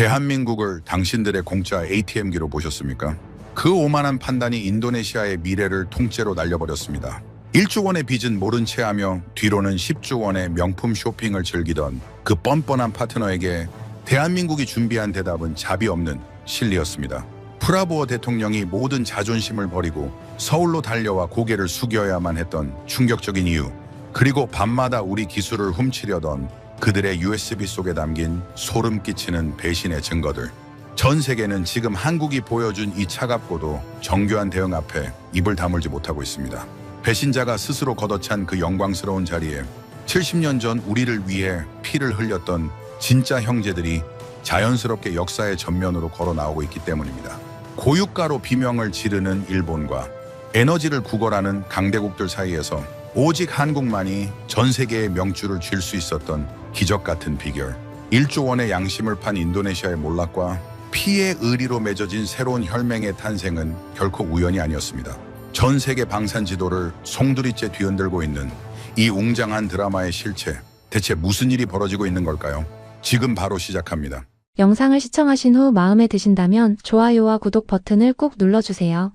대한민국을 당신들의 공짜 ATM기로 보셨습니까? 그 오만한 판단이 인도네시아의 미래를 통째로 날려버렸습니다. 1조 원의 빚은 모른 채 하며 뒤로는 10조 원의 명품 쇼핑을 즐기던 그 뻔뻔한 파트너에게 대한민국이 준비한 대답은 자비 없는 실리였습니다. 프라보어 대통령이 모든 자존심을 버리고 서울로 달려와 고개를 숙여야만 했던 충격적인 이유, 그리고 밤마다 우리 기술을 훔치려던 그들의 USB 속에 담긴 소름 끼치는 배신의 증거들. 전 세계는 지금 한국이 보여준 이 차갑고도 정교한 대응 앞에 입을 다물지 못하고 있습니다. 배신자가 스스로 걷어찬 그 영광스러운 자리에 70년 전 우리를 위해 피를 흘렸던 진짜 형제들이 자연스럽게 역사의 전면으로 걸어 나오고 있기 때문입니다. 고유가로 비명을 지르는 일본과 에너지를 구걸하는 강대국들 사이에서 오직 한국만이 전 세계의 명줄을 쥘 수 있었던 기적 같은 비결. 1조 원의 양심을 판 인도네시아의 몰락과 피의 의리로 맺어진 새로운 혈맹의 탄생은 결코 우연이 아니었습니다. 전 세계 방산 지도를 송두리째 뒤흔들고 있는 이 웅장한 드라마의 실체, 대체 무슨 일이 벌어지고 있는 걸까요? 지금 바로 시작합니다. 영상을 시청하신 후 마음에 드신다면 좋아요와 구독 버튼을 꼭 눌러주세요.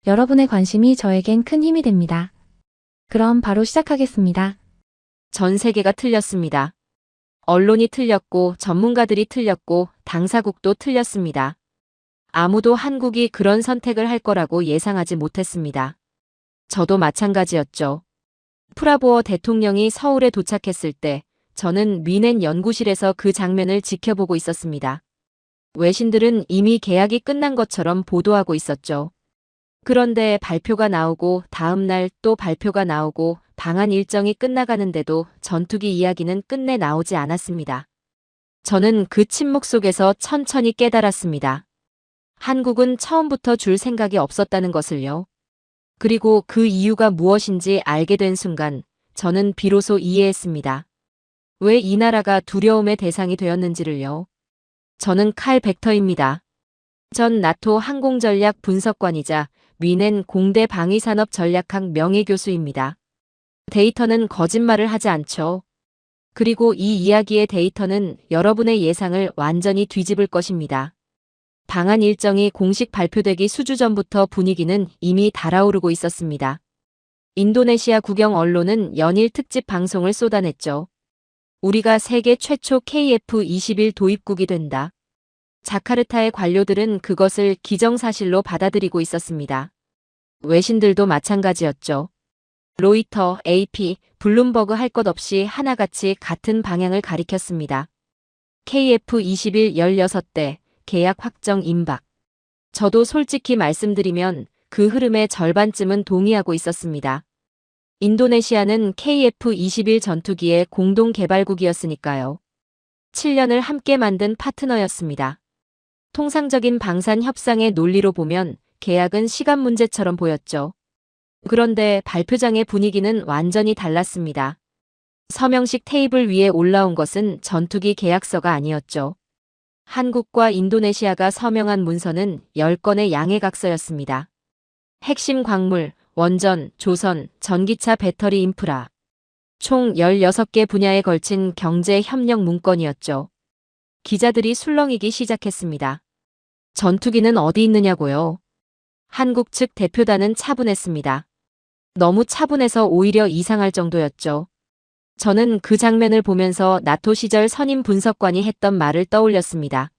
여러분의 관심이 저에겐 큰 힘이 됩니다. 그럼 바로 시작하겠습니다. 전 세계가 틀렸습니다. 언론이 틀렸고 전문가들이 틀렸고 당사국도 틀렸습니다. 아무도 한국이 그런 선택을 할 거라고 예상하지 못했습니다. 저도 마찬가지였죠. 프라보어 대통령이 서울에 도착했을 때 저는 미넨 연구실에서 그 장면을 지켜보고 있었습니다. 외신들은 이미 계약이 끝난 것처럼 보도하고 있었죠. 그런데 발표가 나오고 다음 날 또 발표가 나오고 방한 일정이 끝나가는데도 전투기 이야기는 끝내 나오지 않았습니다. 저는 그 침묵 속에서 천천히 깨달았습니다. 한국은 처음부터 줄 생각이 없었다는 것을요. 그리고 그 이유가 무엇인지 알게 된 순간 저는 비로소 이해했습니다. 왜 이 나라가 두려움의 대상이 되었는지를요. 저는 칼 벡터입니다. 전 나토 항공전략 분석관이자 미넨 공대 방위산업전략학 명예교수입니다. 데이터는 거짓말을 하지 않죠. 그리고 이 이야기의 데이터는 여러분의 예상을 완전히 뒤집을 것입니다. 방한 일정이 공식 발표되기 수주 전부터 분위기는 이미 달아오르고 있었습니다. 인도네시아 국영 언론은 연일 특집 방송을 쏟아냈죠. 우리가 세계 최초 KF-21 도입국이 된다. 자카르타의 관료들은 그것을 기정사실로 받아들이고 있었습니다. 외신들도 마찬가지였죠. 로이터, AP, 블룸버그 할 것 없이 하나같이 같은 방향을 가리켰습니다. KF-21 16대, 계약 확정 임박. 저도 솔직히 말씀드리면 그 흐름의 절반쯤은 동의하고 있었습니다. 인도네시아는 KF-21 전투기의 공동 개발국이었으니까요. 7년을 함께 만든 파트너였습니다. 통상적인 방산 협상의 논리로 보면 계약은 시간 문제처럼 보였죠. 그런데 발표장의 분위기는 완전히 달랐습니다. 서명식 테이블 위에 올라온 것은 전투기 계약서가 아니었죠. 한국과 인도네시아가 서명한 문서는 10건의 양해각서였습니다. 핵심 광물, 원전, 조선, 전기차 배터리 인프라. 총 16개 분야에 걸친 경제 협력 문건이었죠. 기자들이 술렁이기 시작했습니다. 전투기는 어디 있느냐고요? 한국 측 대표단은 차분했습니다. 너무 차분해서 오히려 이상할 정도였죠. 저는 그 장면을 보면서 나토 시절 선임 분석관이 했던 말을 떠올렸습니다.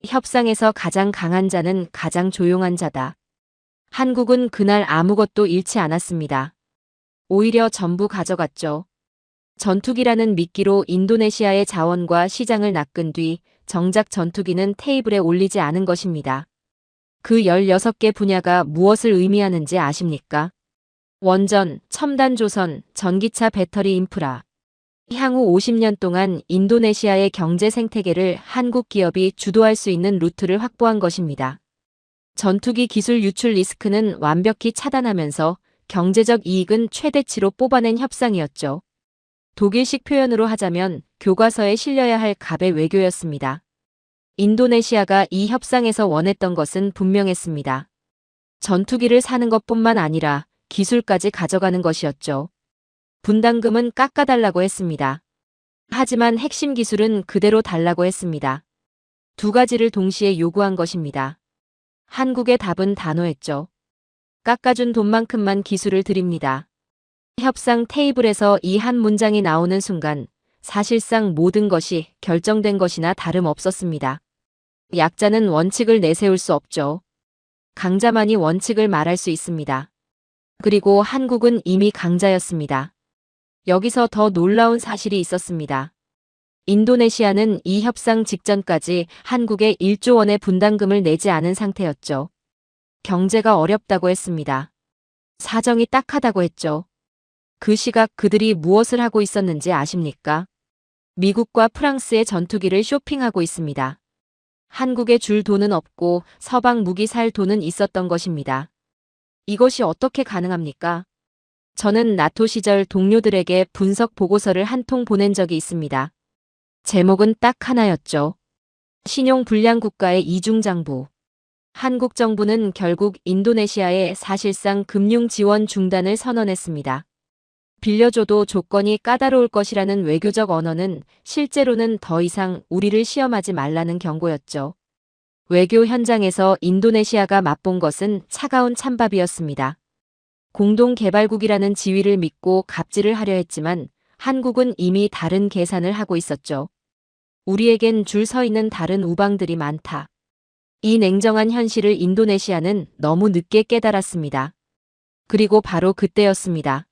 협상에서 가장 강한 자는 가장 조용한 자다. 한국은 그날 아무것도 잃지 않았습니다. 오히려 전부 가져갔죠. 전투기라는 미끼로 인도네시아의 자원과 시장을 낚은 뒤 정작 전투기는 테이블에 올리지 않은 것입니다. 그 16개 분야가 무엇을 의미하는지 아십니까? 원전, 첨단 조선, 전기차 배터리 인프라. 향후 50년 동안 인도네시아의 경제 생태계를 한국 기업이 주도할 수 있는 루트를 확보한 것입니다. 전투기 기술 유출 리스크는 완벽히 차단하면서 경제적 이익은 최대치로 뽑아낸 협상이었죠. 독일식 표현으로 하자면 교과서에 실려야 할 갑의 외교였습니다. 인도네시아가 이 협상에서 원했던 것은 분명했습니다. 전투기를 사는 것뿐만 아니라 기술까지 가져가는 것이었죠. 분담금은 깎아달라고 했습니다. 하지만 핵심 기술은 그대로 달라고 했습니다. 두 가지를 동시에 요구한 것입니다. 한국의 답은 단호했죠. 깎아준 돈만큼만 기술을 드립니다. 협상 테이블에서 이 한 문장이 나오는 순간 사실상 모든 것이 결정된 것이나 다름없었습니다. 약자는 원칙을 내세울 수 없죠. 강자만이 원칙을 말할 수 있습니다. 그리고 한국은 이미 강자였습니다. 여기서 더 놀라운 사실이 있었습니다. 인도네시아는 이 협상 직전까지 한국에 1조 원의 분담금을 내지 않은 상태였죠. 경제가 어렵다고 했습니다. 사정이 딱하다고 했죠. 그 시각 그들이 무엇을 하고 있었는지 아십니까? 미국과 프랑스의 전투기를 쇼핑하고 있습니다. 한국에 줄 돈은 없고 서방 무기 살 돈은 있었던 것입니다. 이것이 어떻게 가능합니까? 저는 나토 시절 동료들에게 분석 보고서를 한 통 보낸 적이 있습니다. 제목은 딱 하나였죠. 신용 불량 국가의 이중장부. 한국 정부는 결국 인도네시아에 사실상 금융 지원 중단을 선언했습니다. 빌려줘도 조건이 까다로울 것이라는 외교적 언어는 실제로는 더 이상 우리를 시험하지 말라는 경고였죠. 외교 현장에서 인도네시아가 맛본 것은 차가운 찬밥이었습니다. 공동개발국이라는 지위를 믿고 갑질을 하려 했지만 한국은 이미 다른 계산을 하고 있었죠. 우리에겐 줄 서 있는 다른 우방들이 많다. 이 냉정한 현실을 인도네시아는 너무 늦게 깨달았습니다. 그리고 바로 그때였습니다.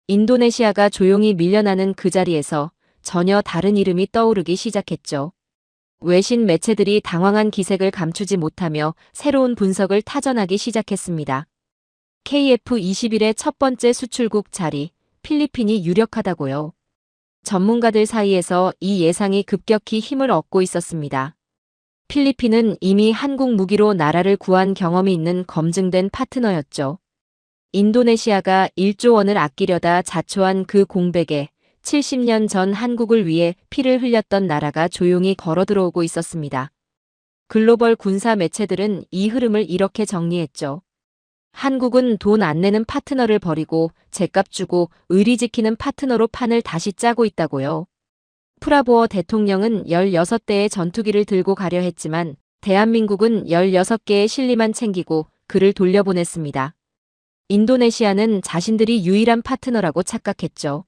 인도네시아가 조용히 밀려나는 그 자리에서 전혀 다른 이름이 떠오르기 시작했죠. 외신 매체들이 당황한 기색을 감추지 못하며 새로운 분석을 타전하기 시작했습니다. KF-21의 첫 번째 수출국 자리, 필리핀이 유력하다고요. 전문가들 사이에서 이 예상이 급격히 힘을 얻고 있었습니다. 필리핀은 이미 한국 무기로 나라를 구한 경험이 있는 검증된 파트너였죠. 인도네시아가 1조 원을 아끼려다 자초한 그 공백에 70년 전 한국을 위해 피를 흘렸던 나라가 조용히 걸어들어오고 있었습니다. 글로벌 군사 매체들은 이 흐름을 이렇게 정리했죠. 한국은 돈 안 내는 파트너를 버리고 제값 주고 의리 지키는 파트너로 판을 다시 짜고 있다고요. 프라보어 대통령은 16대의 전투기를 들고 가려 했지만 대한민국은 16개의 실리만 챙기고 그를 돌려보냈습니다. 인도네시아는 자신들이 유일한 파트너라고 착각했죠.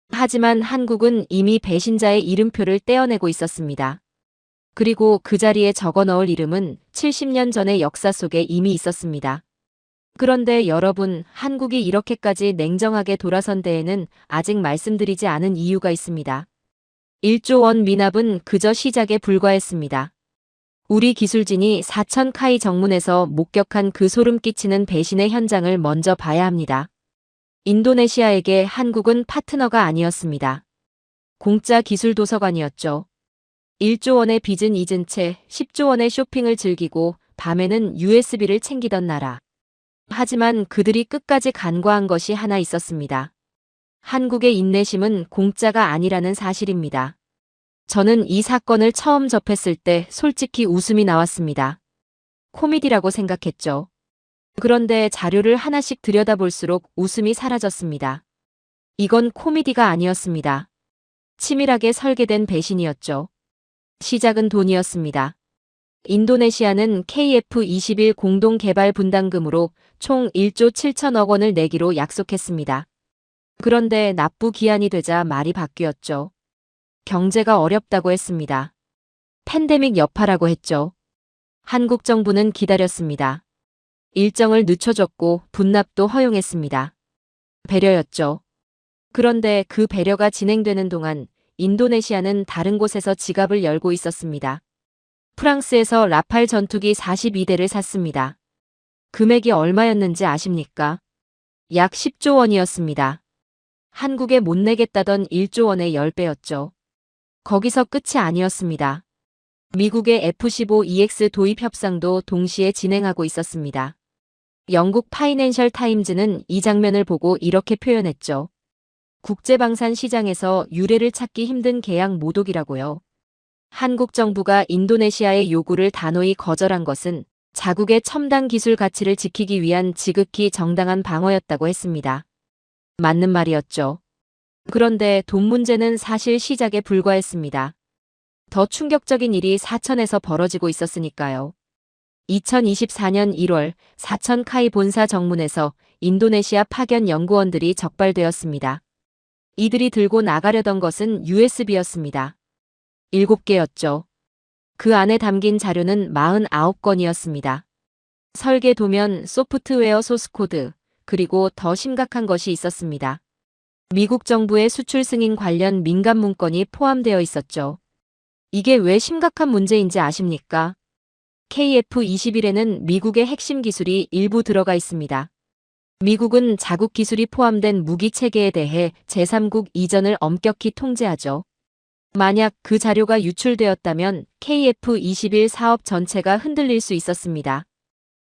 하지만 한국은 이미 배신자의 이름표를 떼어내고 있었습니다. 그리고 그 자리에 적어 넣을 이름은 70년 전의 역사 속에 이미 있었습니다. 그런데 여러분, 한국이 이렇게까지 냉정하게 돌아선 데에는 아직 말씀드리지 않은 이유가 있습니다. 1조 원 미납은 그저 시작에 불과했습니다. 우리 기술진이 4,000카이 정문에서 목격한 그 소름 끼치는 배신의 현장을 먼저 봐야 합니다. 인도네시아에게 한국은 파트너가 아니었습니다. 공짜 기술 도서관이었죠. 1조 원의 빚은 잊은 채 10조 원의 쇼핑을 즐기고 밤에는 USB를 챙기던 나라. 하지만 그들이 끝까지 간과한 것이 하나 있었습니다. 한국의 인내심은 공짜가 아니라는 사실입니다. 저는 이 사건을 처음 접했을 때 솔직히 웃음이 나왔습니다. 코미디라고 생각했죠. 그런데 자료를 하나씩 들여다볼수록 웃음이 사라졌습니다. 이건 코미디가 아니었습니다. 치밀하게 설계된 배신이었죠. 시작은 돈이었습니다. 인도네시아는 KF-21 공동개발 분담금으로 총 1조 7천억 원을 내기로 약속했습니다. 그런데 납부 기한이 되자 말이 바뀌었죠. 경제가 어렵다고 했습니다. 팬데믹 여파라고 했죠. 한국 정부는 기다렸습니다. 일정을 늦춰줬고 분납도 허용했습니다. 배려였죠. 그런데 그 배려가 진행되는 동안 인도네시아는 다른 곳에서 지갑을 열고 있었습니다. 프랑스에서 라팔 전투기 42대를 샀습니다. 금액이 얼마였는지 아십니까? 약 10조 원이었습니다. 한국에 못 내겠다던 1조 원의 10배였죠. 거기서 끝이 아니었습니다. 미국의 F-15EX 도입 협상도 동시에 진행하고 있었습니다. 영국 파이낸셜 타임즈는 이 장면을 보고 이렇게 표현했죠. 국제방산 시장에서 유례를 찾기 힘든 계약 모독이라고요. 한국 정부가 인도네시아의 요구를 단호히 거절한 것은 자국의 첨단 기술 가치를 지키기 위한 지극히 정당한 방어였다고 했습니다. 맞는 말이었죠. 그런데 돈 문제는 사실 시작에 불과했습니다. 더 충격적인 일이 사천에서 벌어지고 있었으니까요. 2024년 1월 사천 카이 본사 정문에서 인도네시아 파견 연구원들이 적발되었습니다. 이들이 들고 나가려던 것은 USB였습니다. 7개였죠. 그 안에 담긴 자료는 49건이었습니다. 설계 도면, 소프트웨어 소스코드, 그리고 더 심각한 것이 있었습니다. 미국 정부의 수출 승인 관련 민감 문건이 포함되어 있었죠. 이게 왜 심각한 문제인지 아십니까? KF-21에는 미국의 핵심 기술이 일부 들어가 있습니다. 미국은 자국 기술이 포함된 무기 체계에 대해 제3국 이전을 엄격히 통제하죠. 만약 그 자료가 유출되었다면 KF-21 사업 전체가 흔들릴 수 있었습니다.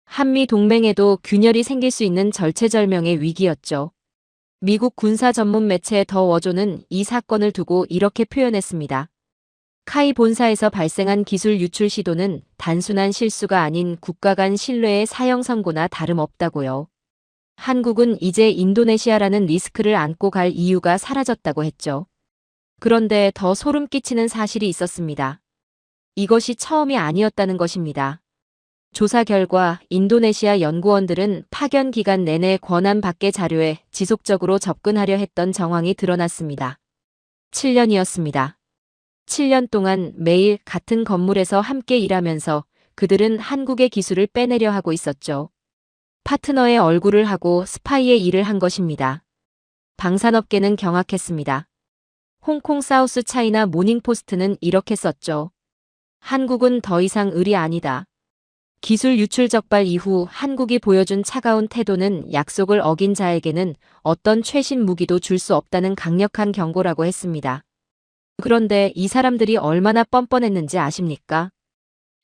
한미 동맹에도 균열이 생길 수 있는 절체절명의 위기였죠. 미국 군사 전문 매체 더 워조는 이 사건을 두고 이렇게 표현했습니다. 카이 본사에서 발생한 기술 유출 시도는 단순한 실수가 아닌 국가 간 신뢰의 사형 선고나 다름없다고요. 한국은 이제 인도네시아라는 리스크를 안고 갈 이유가 사라졌다고 했죠. 그런데 더 소름 끼치는 사실이 있었습니다. 이것이 처음이 아니었다는 것입니다. 조사 결과 인도네시아 연구원들은 파견 기간 내내 권한 밖의 자료에 지속적으로 접근하려 했던 정황이 드러났습니다. 7년이었습니다. 7년 동안 매일 같은 건물에서 함께 일하면서 그들은 한국의 기술을 빼내려 하고 있었죠. 파트너의 얼굴을 하고 스파이의 일을 한 것입니다. 방산업계는 경악했습니다. 홍콩 사우스 차이나 모닝포스트는 이렇게 썼죠. 한국은 더 이상 을이 아니다. 기술 유출 적발 이후 한국이 보여준 차가운 태도는 약속을 어긴 자에게는 어떤 최신 무기도 줄 수 없다는 강력한 경고라고 했습니다. 그런데 이 사람들이 얼마나 뻔뻔했는지 아십니까?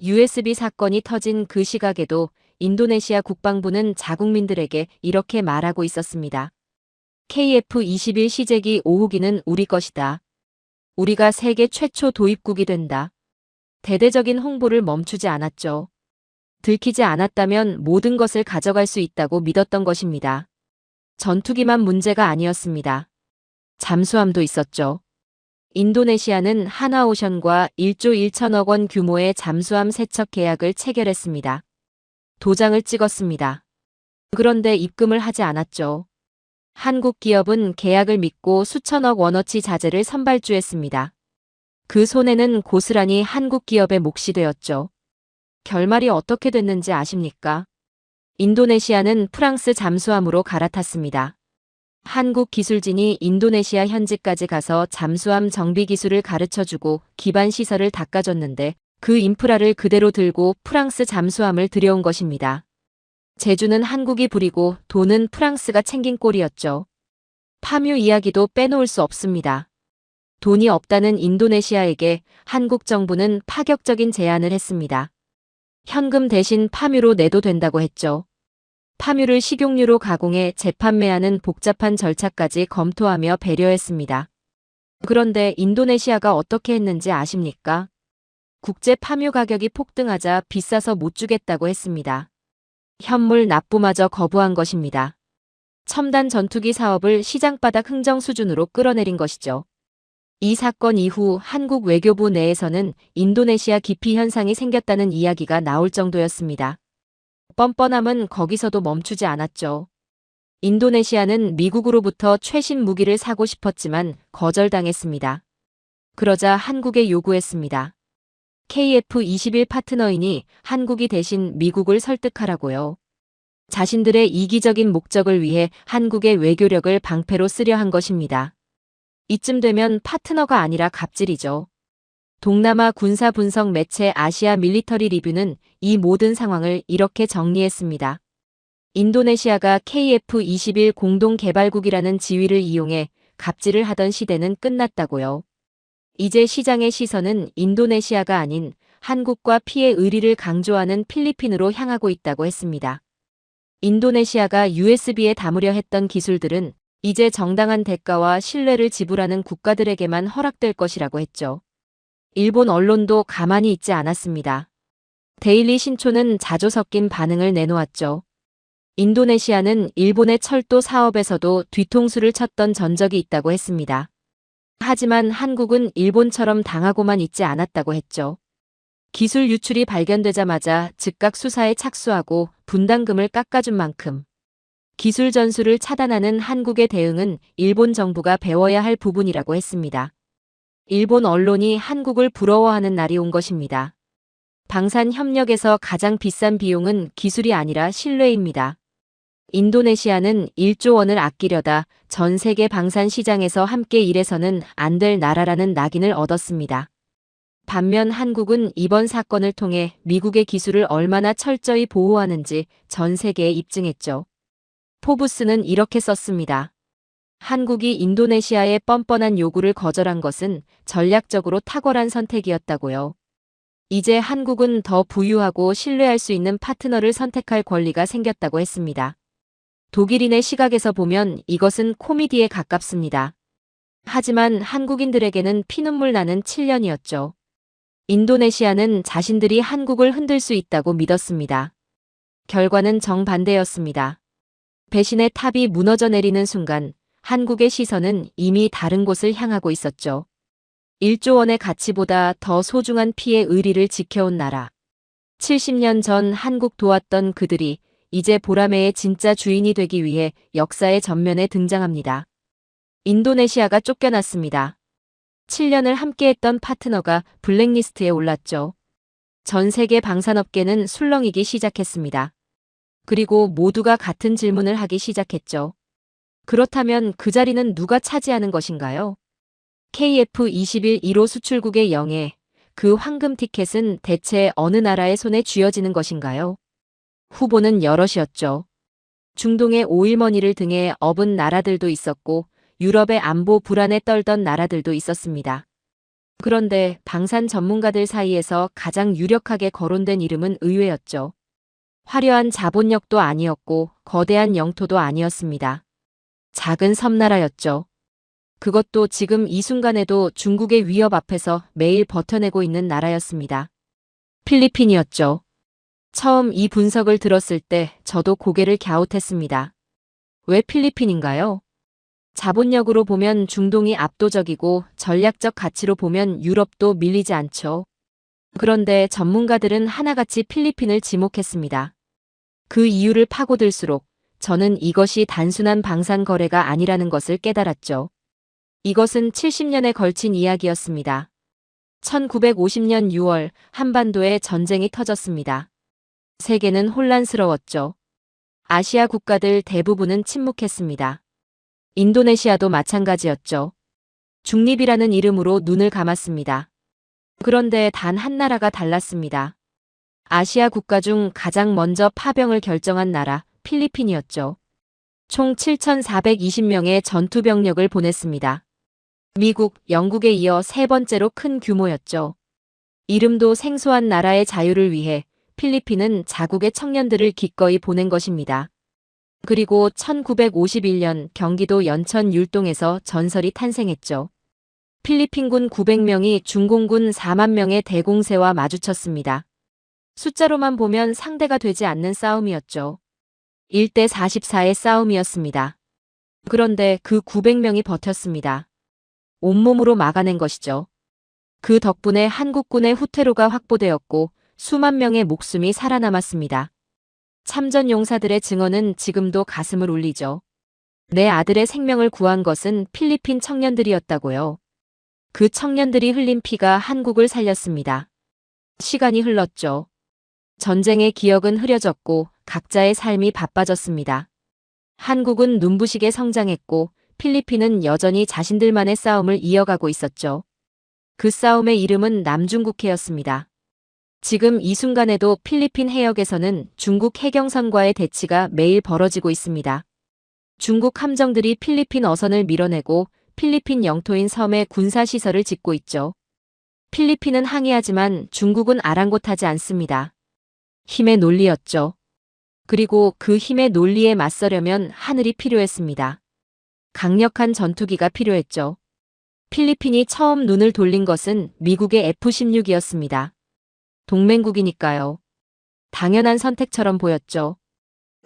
USB 사건이 터진 그 시각에도 인도네시아 국방부는 자국민들에게 이렇게 말하고 있었습니다. KF-21 시제기 5호기는 우리 것이다. 우리가 세계 최초 도입국이 된다. 대대적인 홍보를 멈추지 않았죠. 들키지 않았다면 모든 것을 가져갈 수 있다고 믿었던 것입니다. 전투기만 문제가 아니었습니다. 잠수함도 있었죠. 인도네시아는 하나오션과 1조 1천억 원 규모의 잠수함 세척 계약을 체결했습니다. 도장을 찍었습니다. 그런데 입금을 하지 않았죠. 한국 기업은 계약을 믿고 수천억 원어치 자재를 선발주했습니다. 그 손해는 고스란히 한국 기업의 몫이 되었죠. 결말이 어떻게 됐는지 아십니까? 인도네시아는 프랑스 잠수함으로 갈아탔습니다. 한국 기술진이 인도네시아 현지까지 가서 잠수함 정비 기술을 가르쳐주고 기반 시설을 닦아줬는데 그 인프라를 그대로 들고 프랑스 잠수함을 들여온 것입니다. 제주는 한국이 부리고 돈은 프랑스가 챙긴 꼴이었죠. 파묘 이야기도 빼놓을 수 없습니다. 돈이 없다는 인도네시아에게 한국 정부는 파격적인 제안을 했습니다. 현금 대신 파묘로 내도 된다고 했죠. 파묘를 식용유로 가공해 재판매하는 복잡한 절차까지 검토하며 배려했습니다. 그런데 인도네시아가 어떻게 했는지 아십니까? 국제 파묘 가격이 폭등하자 비싸서 못 주겠다고 했습니다. 현물 납부마저 거부한 것입니다. 첨단 전투기 사업을 시장바닥 흥정 수준으로 끌어내린 것이죠. 이 사건 이후 한국 외교부 내에서는 인도네시아 기피 현상이 생겼다는 이야기가 나올 정도였습니다. 뻔뻔함은 거기서도 멈추지 않았죠. 인도네시아는 미국으로부터 최신 무기를 사고 싶었지만 거절당했습니다. 그러자 한국에 요구했습니다. KF-21 파트너이니 한국이 대신 미국을 설득하라고요. 자신들의 이기적인 목적을 위해 한국의 외교력을 방패로 쓰려 한 것입니다. 이쯤 되면 파트너가 아니라 갑질이죠. 동남아 군사 분석 매체 아시아 밀리터리 리뷰는 이 모든 상황을 이렇게 정리했습니다. 인도네시아가 KF-21 공동개발국이라는 지위를 이용해 갑질을 하던 시대는 끝났다고요. 이제 시장의 시선은 인도네시아가 아닌 한국과 피해 의리를 강조하는 필리핀으로 향하고 있다고 했습니다. 인도네시아가 USB에 담으려 했던 기술들은 이제 정당한 대가와 신뢰를 지불하는 국가들에게만 허락될 것이라고 했죠. 일본 언론도 가만히 있지 않았습니다. 데일리 신초는 자조 섞인 반응을 내놓았죠. 인도네시아는 일본의 철도 사업에서도 뒤통수를 쳤던 전적이 있다고 했습니다. 하지만 한국은 일본처럼 당하고만 있지 않았다고 했죠. 기술 유출이 발견되자마자 즉각 수사에 착수하고 분담금을 깎아준 만큼 기술 전수를 차단하는 한국의 대응은 일본 정부가 배워야 할 부분이라고 했습니다. 일본 언론이 한국을 부러워하는 날이 온 것입니다. 방산 협력에서 가장 비싼 비용은 기술이 아니라 신뢰입니다. 인도네시아는 1조 원을 아끼려다 전 세계 방산 시장에서 함께 일해서는 안 될 나라라는 낙인을 얻었습니다. 반면 한국은 이번 사건을 통해 미국의 기술을 얼마나 철저히 보호하는지 전 세계에 입증했죠. 포브스는 이렇게 썼습니다. 한국이 인도네시아의 뻔뻔한 요구를 거절한 것은 전략적으로 탁월한 선택이었다고요. 이제 한국은 더 부유하고 신뢰할 수 있는 파트너를 선택할 권리가 생겼다고 했습니다. 독일인의 시각에서 보면 이것은 코미디에 가깝습니다. 하지만 한국인들에게는 피눈물 나는 7년이었죠. 인도네시아는 자신들이 한국을 흔들 수 있다고 믿었습니다. 결과는 정반대였습니다. 배신의 탑이 무너져 내리는 순간 한국의 시선은 이미 다른 곳을 향하고 있었죠. 1조 원의 가치보다 더 소중한 피의 의리를 지켜온 나라. 70년 전 한국 도왔던 그들이 이제 보라매의 진짜 주인이 되기 위해 역사의 전면에 등장합니다. 인도네시아가 쫓겨났습니다. 7년을 함께했던 파트너가 블랙리스트에 올랐죠. 전 세계 방산업계는 술렁이기 시작했습니다. 그리고 모두가 같은 질문을 하기 시작했죠. 그렇다면 그 자리는 누가 차지하는 것인가요? KF-21 1호 수출국의 영예, 그 황금 티켓은 대체 어느 나라의 손에 쥐어지는 것인가요? 후보는 여럿이었죠. 중동의 오일머니를 등에 업은 나라들도 있었고 유럽의 안보 불안에 떨던 나라들도 있었습니다. 그런데 방산 전문가들 사이에서 가장 유력하게 거론된 이름은 의외였죠. 화려한 자본력도 아니었고 거대한 영토도 아니었습니다. 작은 섬나라였죠. 그것도 지금 이 순간에도 중국의 위협 앞에서 매일 버텨내고 있는 나라였습니다. 필리핀이었죠. 처음 이 분석을 들었을 때 저도 고개를 갸웃했습니다. 왜 필리핀인가요? 자본력으로 보면 중동이 압도적이고 전략적 가치로 보면 유럽도 밀리지 않죠. 그런데 전문가들은 하나같이 필리핀을 지목했습니다. 그 이유를 파고들수록 저는 이것이 단순한 방산 거래가 아니라는 것을 깨달았죠. 이것은 70년에 걸친 이야기였습니다. 1950년 6월 한반도에 전쟁이 터졌습니다. 세계는 혼란스러웠죠. 아시아 국가들 대부분은 침묵했습니다. 인도네시아도 마찬가지였죠. 중립이라는 이름으로 눈을 감았습니다. 그런데 단 한 나라가 달랐습니다. 아시아 국가 중 가장 먼저 파병을 결정한 나라 필리핀이었죠. 총 7,420명의 전투병력을 보냈습니다. 미국, 영국에 이어 세 번째로 큰 규모였죠. 이름도 생소한 나라의 자유를 위해 필리핀은 자국의 청년들을 기꺼이 보낸 것입니다. 그리고 1951년 경기도 연천 율동에서 전설이 탄생했죠. 필리핀군 900명이 중공군 4만 명의 대공세와 마주쳤습니다. 숫자로만 보면 상대가 되지 않는 싸움이었죠. 1대 44의 싸움이었습니다. 그런데 그 900명이 버텼습니다. 온몸으로 막아낸 것이죠. 그 덕분에 한국군의 후퇴로가 확보되었고 수만 명의 목숨이 살아남았습니다. 참전 용사들의 증언은 지금도 가슴을 울리죠. 내 아들의 생명을 구한 것은 필리핀 청년들이었다고요. 그 청년들이 흘린 피가 한국을 살렸습니다. 시간이 흘렀죠. 전쟁의 기억은 흐려졌고 각자의 삶이 바빠졌습니다. 한국은 눈부시게 성장했고 필리핀은 여전히 자신들만의 싸움을 이어가고 있었죠. 그 싸움의 이름은 남중국해였습니다. 지금 이 순간에도 필리핀 해역에서는 중국 해경선과의 대치가 매일 벌어지고 있습니다. 중국 함정들이 필리핀 어선을 밀어내고 필리핀 영토인 섬에 군사시설을 짓고 있죠. 필리핀은 항의하지만 중국은 아랑곳하지 않습니다. 힘의 논리였죠. 그리고 그 힘의 논리에 맞서려면 하늘이 필요했습니다. 강력한 전투기가 필요했죠. 필리핀이 처음 눈을 돌린 것은 미국의 F-16이었습니다. 동맹국이니까요. 당연한 선택처럼 보였죠.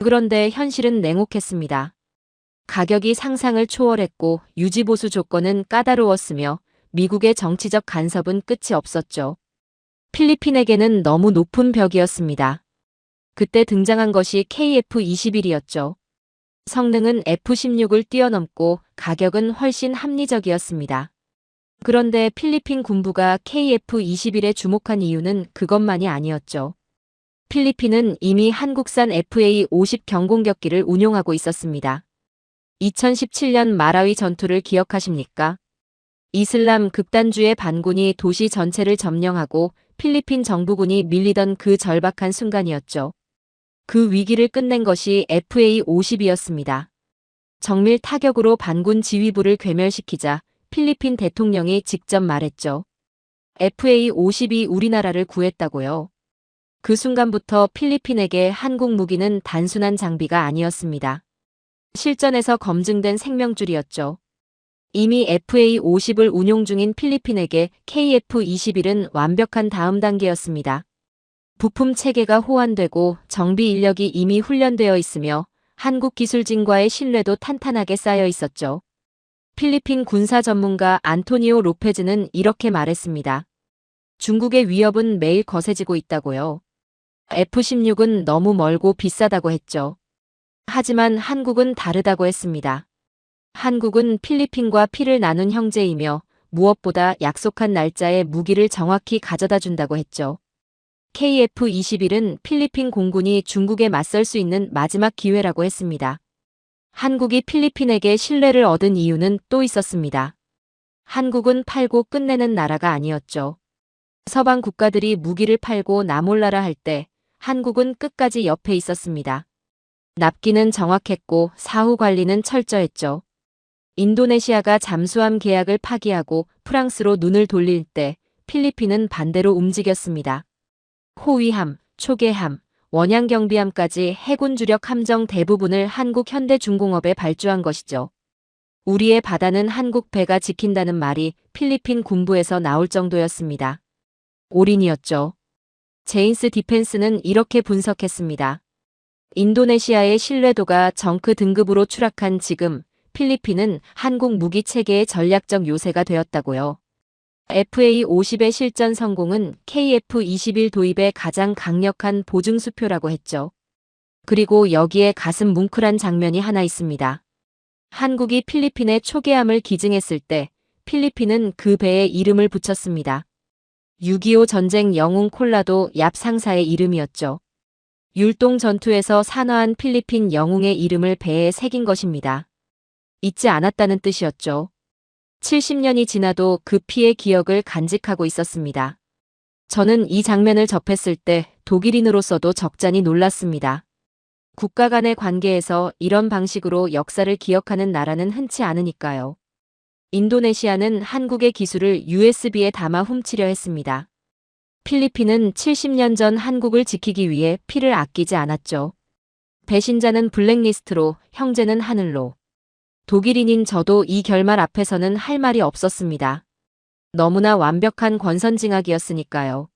그런데 현실은 냉혹했습니다. 가격이 상상을 초월했고 유지보수 조건은 까다로웠으며 미국의 정치적 간섭은 끝이 없었죠. 필리핀에게는 너무 높은 벽이었습니다. 그때 등장한 것이 KF-21이었죠. 성능은 F-16을 뛰어넘고 가격은 훨씬 합리적이었습니다. 그런데 필리핀 군부가 KF-21에 주목한 이유는 그것만이 아니었죠. 필리핀은 이미 한국산 FA-50 경공격기를 운용하고 있었습니다. 2017년 마라위 전투를 기억하십니까? 이슬람 극단주의 반군이 도시 전체를 점령하고 필리핀 정부군이 밀리던 그 절박한 순간이었죠. 그 위기를 끝낸 것이 FA-50이었습니다. 정밀 타격으로 반군 지휘부를 괴멸시키자 필리핀 대통령이 직접 말했죠. FA-50이 우리나라를 구했다고요. 그 순간부터 필리핀에게 한국 무기는 단순한 장비가 아니었습니다. 실전에서 검증된 생명줄이었죠. 이미 FA-50을 운용 중인 필리핀에게 KF-21은 완벽한 다음 단계였습니다. 부품 체계가 호환되고 정비 인력이 이미 훈련되어 있으며 한국 기술진과의 신뢰도 탄탄하게 쌓여 있었죠. 필리핀 군사 전문가 안토니오 로페즈는 이렇게 말했습니다. 중국의 위협은 매일 거세지고 있다고요. F-16은 너무 멀고 비싸다고 했죠. 하지만 한국은 다르다고 했습니다. 한국은 필리핀과 피를 나눈 형제이며 무엇보다 약속한 날짜에 무기를 정확히 가져다 준다고 했죠. KF-21은 필리핀 공군이 중국에 맞설 수 있는 마지막 기회라고 했습니다. 한국이 필리핀에게 신뢰를 얻은 이유는 또 있었습니다. 한국은 팔고 끝내는 나라가 아니었죠. 서방 국가들이 무기를 팔고 나몰라라 할 때 한국은 끝까지 옆에 있었습니다. 납기는 정확했고 사후 관리는 철저했죠. 인도네시아가 잠수함 계약을 파기하고 프랑스로 눈을 돌릴 때 필리핀은 반대로 움직였습니다. 호위함, 초계함, 원양경비함까지 해군 주력 함정 대부분을 한국 현대중공업에 발주한 것이죠. 우리의 바다는 한국 배가 지킨다는 말이 필리핀 군부에서 나올 정도였습니다. 올인이었죠. 제인스 디펜스는 이렇게 분석했습니다. 인도네시아의 신뢰도가 정크 등급으로 추락한 지금 필리핀은 한국 무기 체계의 전략적 요새가 되었다고요. FA-50의 실전 성공은 KF-21 도입의 가장 강력한 보증수표라고 했죠. 그리고 여기에 가슴 뭉클한 장면이 하나 있습니다. 한국이 필리핀의 초계함을 기증했을 때 필리핀은 그 배에 이름을 붙였습니다. 6.25 전쟁 영웅 콜라도 얍 상사의 이름이었죠. 율동 전투에서 산화한 필리핀 영웅의 이름을 배에 새긴 것입니다. 잊지 않았다는 뜻이었죠. 70년이 지나도 그 피의 기억을 간직하고 있었습니다. 저는 이 장면을 접했을 때 독일인으로서도 적잖이 놀랐습니다. 국가 간의 관계에서 이런 방식으로 역사를 기억하는 나라는 흔치 않으니까요. 인도네시아는 한국의 기술을 USB에 담아 훔치려 했습니다. 필리핀은 70년 전 한국을 지키기 위해 피를 아끼지 않았죠. 배신자는 블랙리스트로, 형제는 하늘로. 독일인인 저도 이 결말 앞에서는 할 말이 없었습니다. 너무나 완벽한 권선징악이었으니까요.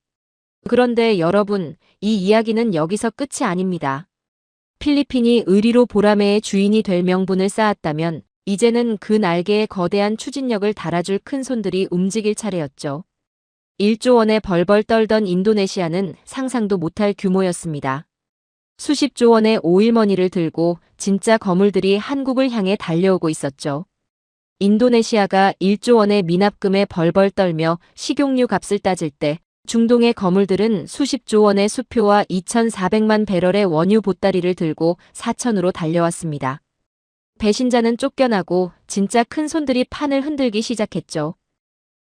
그런데 여러분, 이 이야기는 여기서 끝이 아닙니다. 필리핀이 의리로 보라매의 주인이 될 명분을 쌓았다면 이제는 그 날개에 거대한 추진력을 달아줄 큰손들이 움직일 차례였죠. 1조 원에 벌벌 떨던 인도네시아는 상상도 못할 규모였습니다. 수십조 원의 오일머니를 들고 진짜 거물들이 한국을 향해 달려오고 있었죠. 인도네시아가 1조 원의 미납금에 벌벌 떨며 식용유 값을 따질 때 중동의 거물들은 수십조 원의 수표와 2,400만 배럴의 원유 보따리를 들고 사천으로 달려왔습니다. 배신자는 쫓겨나고 진짜 큰 손들이 판을 흔들기 시작했죠.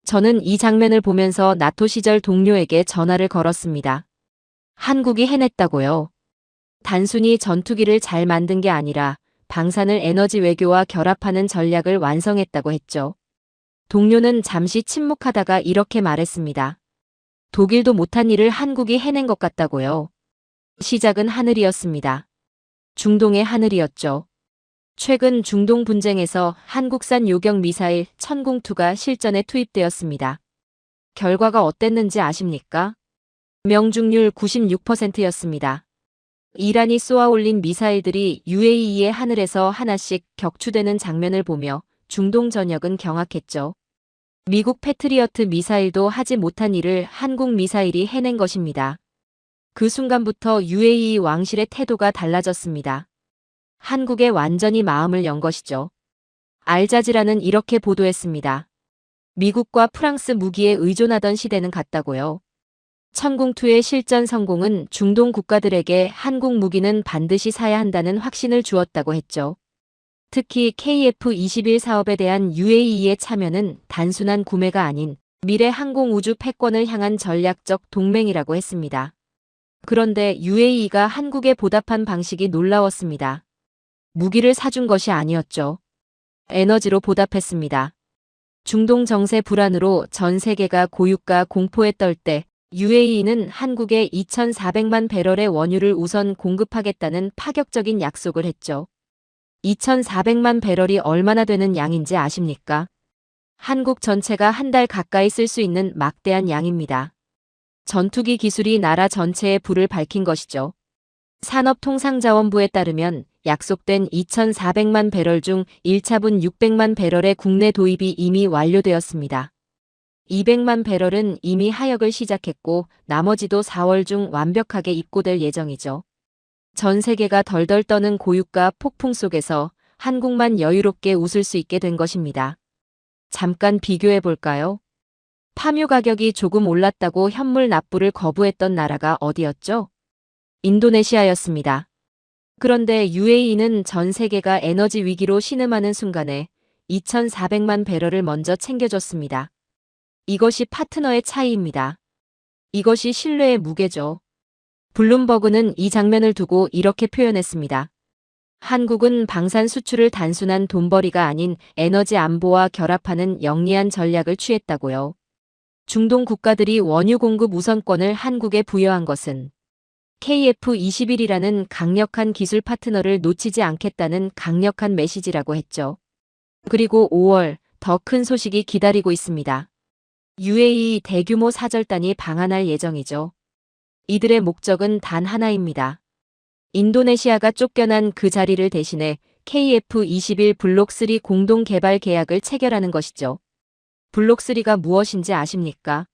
저는 이 장면을 보면서 나토 시절 동료에게 전화를 걸었습니다. 한국이 해냈다고요. 단순히 전투기를 잘 만든 게 아니라 방산을 에너지 외교와 결합하는 전략을 완성했다고 했죠. 동료는 잠시 침묵하다가 이렇게 말했습니다. 독일도 못한 일을 한국이 해낸 것 같다고요. 시작은 하늘이었습니다. 중동의 하늘이었죠. 최근 중동 분쟁에서 한국산 요격 미사일 천궁2가 실전에 투입되었습니다. 결과가 어땠는지 아십니까? 명중률 96%였습니다. 이란이 쏘아올린 미사일들이 UAE의 하늘에서 하나씩 격추되는 장면을 보며 중동 전역은 경악했죠. 미국 패트리어트 미사일도 하지 못한 일을 한국 미사일이 해낸 것입니다. 그 순간부터 UAE 왕실의 태도가 달라졌습니다. 한국에 완전히 마음을 연 것이죠. 알자지라는 이렇게 보도했습니다. 미국과 프랑스 무기에 의존하던 시대는 갔다고요. 천궁2의 실전 성공은 중동 국가들에게 한국 무기는 반드시 사야 한다는 확신을 주었다고 했죠. 특히 KF-21 사업에 대한 UAE의 참여는 단순한 구매가 아닌 미래 항공우주 패권을 향한 전략적 동맹이라고 했습니다. 그런데 UAE가 한국에 보답한 방식이 놀라웠습니다. 무기를 사준 것이 아니었죠. 에너지로 보답했습니다. 중동 정세 불안으로 전 세계가 고유가 공포에 떨 때 UAE는 한국에 2,400만 배럴의 원유를 우선 공급하겠다는 파격적인 약속을 했죠. 2,400만 배럴이 얼마나 되는 양인지 아십니까? 한국 전체가 한 달 가까이 쓸 수 있는 막대한 양입니다. 전투기 기술이 나라 전체에 불을 밝힌 것이죠. 산업통상자원부에 따르면 약속된 2,400만 배럴 중 1차분 600만 배럴의 국내 도입이 이미 완료되었습니다. 200만 배럴은 이미 하역을 시작했고 나머지도 4월 중 완벽하게 입고될 예정이죠. 전 세계가 덜덜 떠는 고유가 폭풍 속에서 한국만 여유롭게 웃을 수 있게 된 것입니다. 잠깐 비교해 볼까요? 파묘 가격이 조금 올랐다고 현물 납부를 거부했던 나라가 어디였죠? 인도네시아였습니다. 그런데 UAE는 전 세계가 에너지 위기로 신음하는 순간에 2,400만 배럴을 먼저 챙겨줬습니다. 이것이 파트너의 차이입니다. 이것이 신뢰의 무게죠. 블룸버그는 이 장면을 두고 이렇게 표현했습니다. 한국은 방산 수출을 단순한 돈벌이가 아닌 에너지 안보와 결합하는 영리한 전략을 취했다고요. 중동 국가들이 원유 공급 우선권을 한국에 부여한 것은 KF-21이라는 강력한 기술 파트너를 놓치지 않겠다는 강력한 메시지라고 했죠. 그리고 5월 더 큰 소식이 기다리고 있습니다. UAE 대규모 사절단이 방한할 예정이죠. 이들의 목적은 단 하나입니다. 인도네시아가 쫓겨난 그 자리를 대신해 KF-21 블록3 공동 개발 계약을 체결하는 것이죠. 블록3가 무엇인지 아십니까?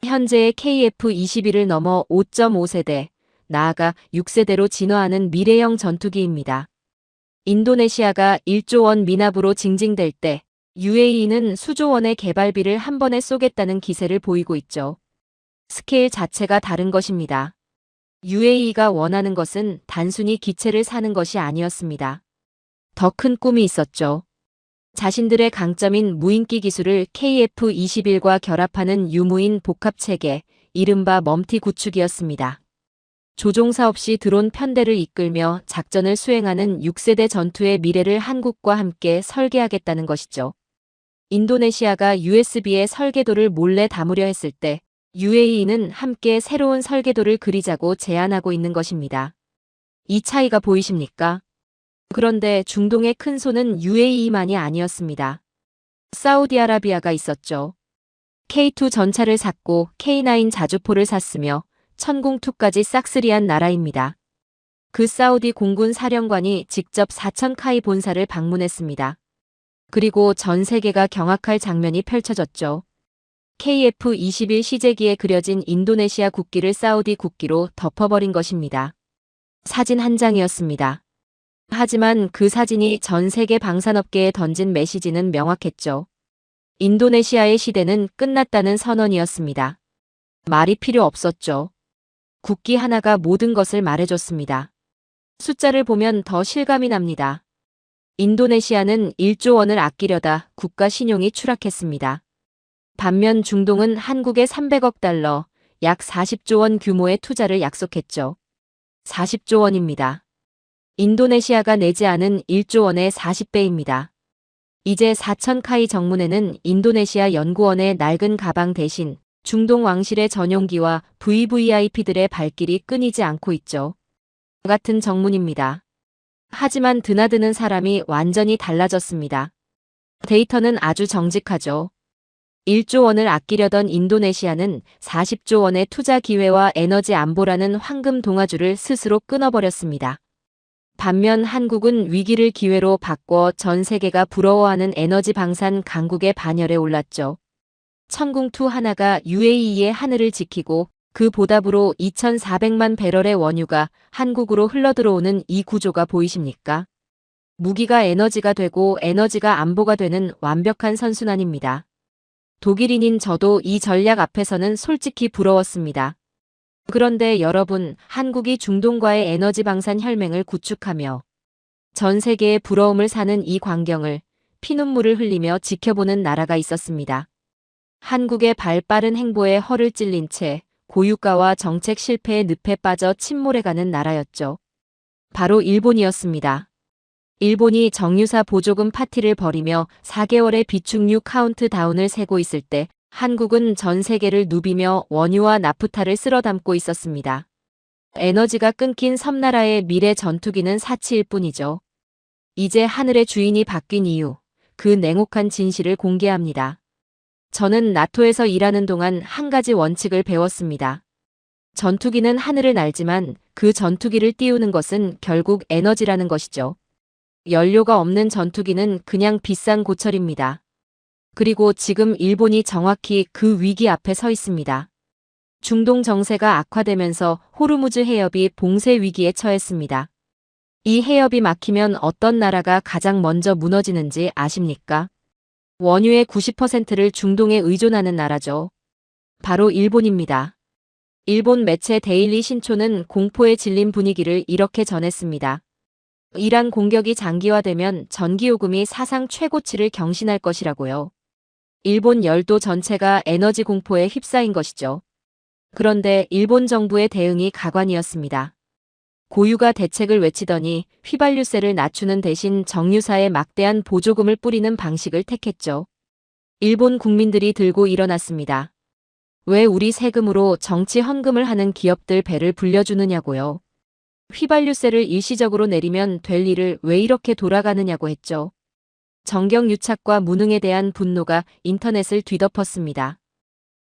현재의 KF-21을 넘어 5.5세대, 나아가 6세대로 진화하는 미래형 전투기입니다. 인도네시아가 1조 원 미납으로 징징댈 때 UAE는 수조 원의 개발비를 한 번에 쏘겠다는 기세를 보이고 있죠. 스케일 자체가 다른 것입니다. UAE가 원하는 것은 단순히 기체를 사는 것이 아니었습니다. 더 큰 꿈이 있었죠. 자신들의 강점인 무인기 기술을 KF-21과 결합하는 유무인 복합체계, 이른바 멈티 구축이었습니다. 조종사 없이 드론 편대를 이끌며 작전을 수행하는 6세대 전투의 미래를 한국과 함께 설계하겠다는 것이죠. 인도네시아가 USB의 설계도를 몰래 담으려 했을 때 UAE는 함께 새로운 설계도를 그리자고 제안하고 있는 것입니다. 이 차이가 보이십니까? 그런데 중동의 큰 손은 UAE만이 아니었습니다. 사우디아라비아가 있었죠. K2 전차를 샀고 K9 자주포를 샀으며 천궁2까지 싹쓸이한 나라입니다. 그 사우디 공군 사령관이 직접 사천카이 본사를 방문했습니다. 그리고 전 세계가 경악할 장면이 펼쳐졌죠. KF-21 시제기에 그려진 인도네시아 국기를 사우디 국기로 덮어버린 것입니다. 사진 한 장이었습니다. 하지만 그 사진이 전 세계 방산업계에 던진 메시지는 명확했죠. 인도네시아의 시대는 끝났다는 선언이었습니다. 말이 필요 없었죠. 국기 하나가 모든 것을 말해줬습니다. 숫자를 보면 더 실감이 납니다. 인도네시아는 1조 원을 아끼려다 국가 신용이 추락했습니다. 반면 중동은 한국에 300억 달러, 약 40조 원 규모의 투자를 약속했죠. 40조 원입니다. 인도네시아가 내지 않은 1조 원의 40배입니다. 이제 사천카이 정문에는 인도네시아 연구원의 낡은 가방 대신 중동 왕실의 전용기와 VVIP들의 발길이 끊이지 않고 있죠. 같은 정문입니다. 하지만 드나드는 사람이 완전히 달라졌습니다. 데이터는 아주 정직하죠. 1조 원을 아끼려던 인도네시아는 40조 원의 투자 기회와 에너지 안보라는 황금 동아줄을 스스로 끊어버렸습니다. 반면 한국은 위기를 기회로 바꿔 전 세계가 부러워하는 에너지 방산 강국의 반열에 올랐죠. 천궁2 하나가 UAE의 하늘을 지키고 그 보답으로 2,400만 배럴의 원유가 한국으로 흘러들어오는 이 구조가 보이십니까? 무기가 에너지가 되고 에너지가 안보가 되는 완벽한 선순환입니다. 독일인인 저도 이 전략 앞에서는 솔직히 부러웠습니다. 그런데 여러분, 한국이 중동과의 에너지 방산 혈맹을 구축하며 전 세계의 부러움을 사는 이 광경을 피눈물을 흘리며 지켜보는 나라가 있었습니다. 한국의 발빠른 행보에 허를 찔린 채 고유가와 정책 실패의 늪에 빠져 침몰해가는 나라였죠. 바로 일본이었습니다. 일본이 정유사 보조금 파티를 벌이며 4개월의 비축유 카운트다운을 세고 있을 때 한국은 전 세계를 누비며 원유와 나프타를 쓸어담고 있었습니다. 에너지가 끊긴 섬나라의 미래 전투기는 사치일 뿐이죠. 이제 하늘의 주인이 바뀐 이유, 그 냉혹한 진실을 공개합니다. 저는 나토에서 일하는 동안 한 가지 원칙을 배웠습니다. 전투기는 하늘을 날지만 그 전투기를 띄우는 것은 결국 에너지라는 것이죠. 연료가 없는 전투기는 그냥 비싼 고철입니다. 그리고 지금 일본이 정확히 그 위기 앞에 서 있습니다. 중동 정세가 악화되면서 호르무즈 해협이 봉쇄 위기에 처했습니다. 이 해협이 막히면 어떤 나라가 가장 먼저 무너지는지 아십니까? 원유의 90%를 중동에 의존하는 나라죠. 바로 일본입니다. 일본 매체 데일리 신초는 공포에 질린 분위기를 이렇게 전했습니다. 이란 공격이 장기화되면 전기요금이 사상 최고치를 경신할 것이라고요. 일본 열도 전체가 에너지 공포에 휩싸인 것이죠. 그런데 일본 정부의 대응이 가관이었습니다. 고유가 대책을 외치더니 휘발유세를 낮추는 대신 정유사에 막대한 보조금을 뿌리는 방식을 택했죠. 일본 국민들이 들고 일어났습니다. 왜 우리 세금으로 정치 헌금을 하는 기업들 배를 불려주느냐고요. 휘발유세를 일시적으로 내리면 될 일을 왜 이렇게 돌아가느냐고 했죠. 정경유착과 무능에 대한 분노가 인터넷을 뒤덮었습니다.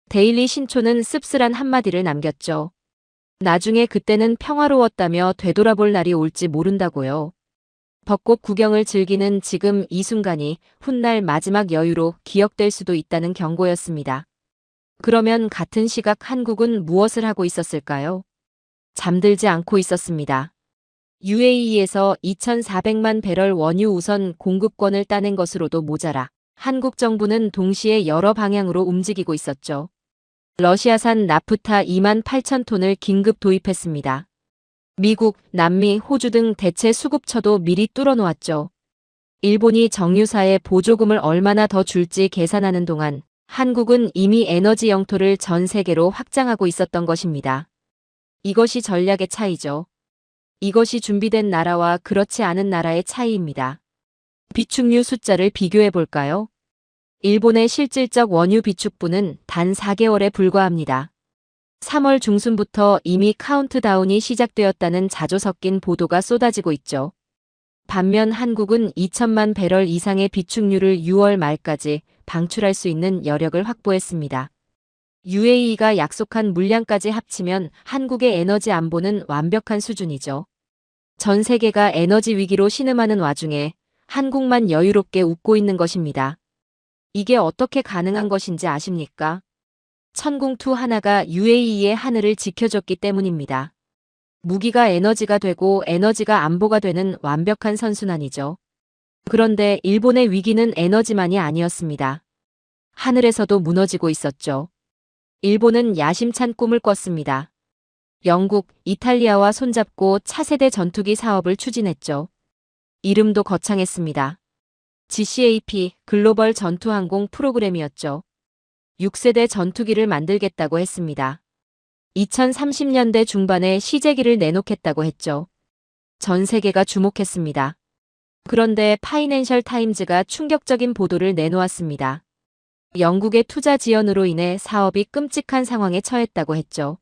데일리 신초는 씁쓸한 한마디를 남겼죠. 나중에 그때는 평화로웠다며 되돌아볼 날이 올지 모른다고요. 벚꽃 구경을 즐기는 지금 이 순간이 훗날 마지막 여유로 기억될 수도 있다는 경고였습니다. 그러면 같은 시각 한국은 무엇을 하고 있었을까요? 잠들지 않고 있었습니다. UAE에서 2,400만 배럴 원유 우선 공급권을 따낸 것으로도 모자라 한국 정부는 동시에 여러 방향으로 움직이고 있었죠. 러시아산 나프타 2만 8천 톤을 긴급 도입했습니다. 미국, 남미, 호주 등 대체 수급처도 미리 뚫어놓았죠. 일본이 정유사에 보조금을 얼마나 더 줄지 계산하는 동안 한국은 이미 에너지 영토를 전 세계로 확장하고 있었던 것입니다. 이것이 전략의 차이죠. 이것이 준비된 나라와 그렇지 않은 나라의 차이입니다. 비축유 숫자를 비교해 볼까요? 일본의 실질적 원유 비축분은 단 4개월에 불과합니다. 3월 중순부터 이미 카운트다운이 시작되었다는 자조 섞인 보도가 쏟아지고 있죠. 반면 한국은 2천만 배럴 이상의 비축유를 6월 말까지 방출할 수 있는 여력을 확보했습니다. UAE가 약속한 물량까지 합치면 한국의 에너지 안보는 완벽한 수준이죠. 전 세계가 에너지 위기로 신음하는 와중에 한국만 여유롭게 웃고 있는 것입니다. 이게 어떻게 가능한 것인지 아십니까? 천궁2 하나가 UAE의 하늘을 지켜줬기 때문입니다. 무기가 에너지가 되고 에너지가 안보가 되는 완벽한 선순환이죠. 그런데 일본의 위기는 에너지만이 아니었습니다. 하늘에서도 무너지고 있었죠. 일본은 야심찬 꿈을 꿨습니다. 영국, 이탈리아와 손잡고 차세대 전투기 사업을 추진했죠. 이름도 거창했습니다. GCAP, 글로벌 전투항공 프로그램이었죠. 6세대 전투기를 만들겠다고 했습니다. 2030년대 중반에 시제기를 내놓겠다고 했죠. 전 세계가 주목했습니다. 그런데 파이낸셜 타임즈가 충격적인 보도를 내놓았습니다. 영국의 투자 지연으로 인해 사업이 끔찍한 상황에 처했다고 했죠.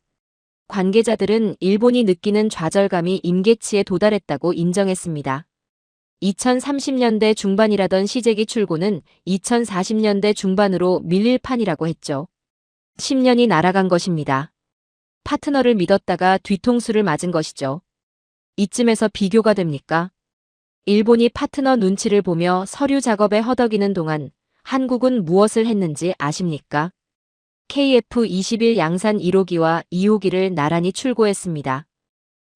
관계자들은 일본이 느끼는 좌절감이 임계치에 도달했다고 인정했습니다. 2030년대 중반이라던 시제기 출고는 2040년대 중반으로 밀릴 판이라고 했죠. 10년이 날아간 것입니다. 파트너를 믿었다가 뒤통수를 맞은 것이죠. 이쯤에서 비교가 됩니까? 일본이 파트너 눈치를 보며 서류 작업에 허덕이는 동안 한국은 무엇을 했는지 아십니까? KF-21 양산 1호기와 2호기를 나란히 출고했습니다.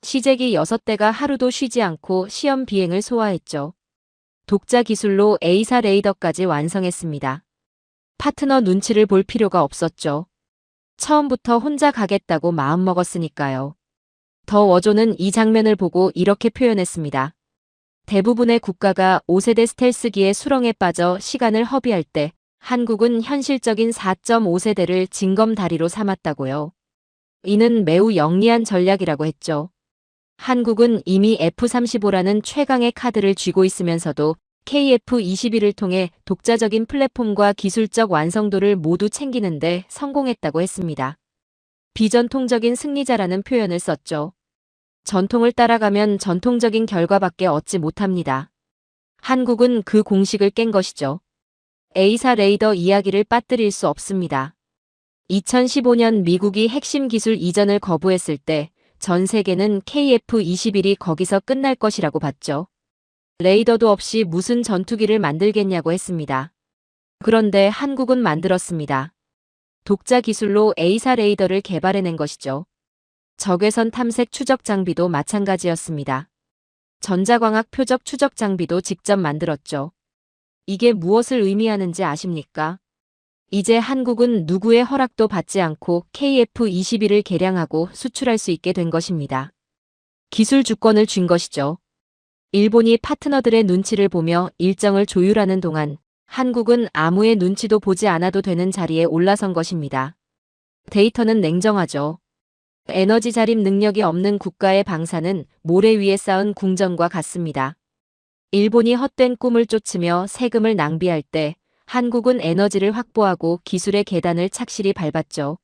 시제기 6대가 하루도 쉬지 않고 시험 비행을 소화했죠. 독자 기술로 A사 레이더까지 완성했습니다. 파트너 눈치를 볼 필요가 없었죠. 처음부터 혼자 가겠다고 마음먹었으니까요. 더 워조는 이 장면을 보고 이렇게 표현했습니다. 대부분의 국가가 5세대 스텔스기의 수렁에 빠져 시간을 허비할 때 한국은 현실적인 4.5세대를 징검다리로 삼았다고요. 이는 매우 영리한 전략이라고 했죠. 한국은 이미 F-35라는 최강의 카드를 쥐고 있으면서도 KF-21을 통해 독자적인 플랫폼과 기술적 완성도를 모두 챙기는데 성공했다고 했습니다. 비전통적인 승리자라는 표현을 썼죠. 전통을 따라가면 전통적인 결과밖에 얻지 못합니다. 한국은 그 공식을 깬 것이죠. A사 레이더 이야기를 빠뜨릴 수 없습니다. 2015년 미국이 핵심 기술 이전을 거부했을 때 전 세계는 KF-21이 거기서 끝날 것이라고 봤죠. 레이더도 없이 무슨 전투기를 만들겠냐고 했습니다. 그런데 한국은 만들었습니다. 독자 기술로 A사 레이더를 개발해낸 것이죠. 적외선 탐색 추적 장비도 마찬가지였습니다. 전자광학 표적 추적 장비도 직접 만들었죠. 이게 무엇을 의미하는지 아십니까? 이제 한국은 누구의 허락도 받지 않고 KF-21을 개량하고 수출할 수 있게 된 것입니다. 기술 주권을 쥔 것이죠. 일본이 파트너들의 눈치를 보며 일정을 조율하는 동안 한국은 아무의 눈치도 보지 않아도 되는 자리에 올라선 것입니다. 데이터는 냉정하죠. 에너지 자립 능력이 없는 국가의 방사는 모래 위에 쌓은 궁전과 같습니다. 일본이 헛된 꿈을 쫓으며 세금을 낭비할 때 한국은 에너지를 확보하고 기술의 계단을 착실히 밟았죠.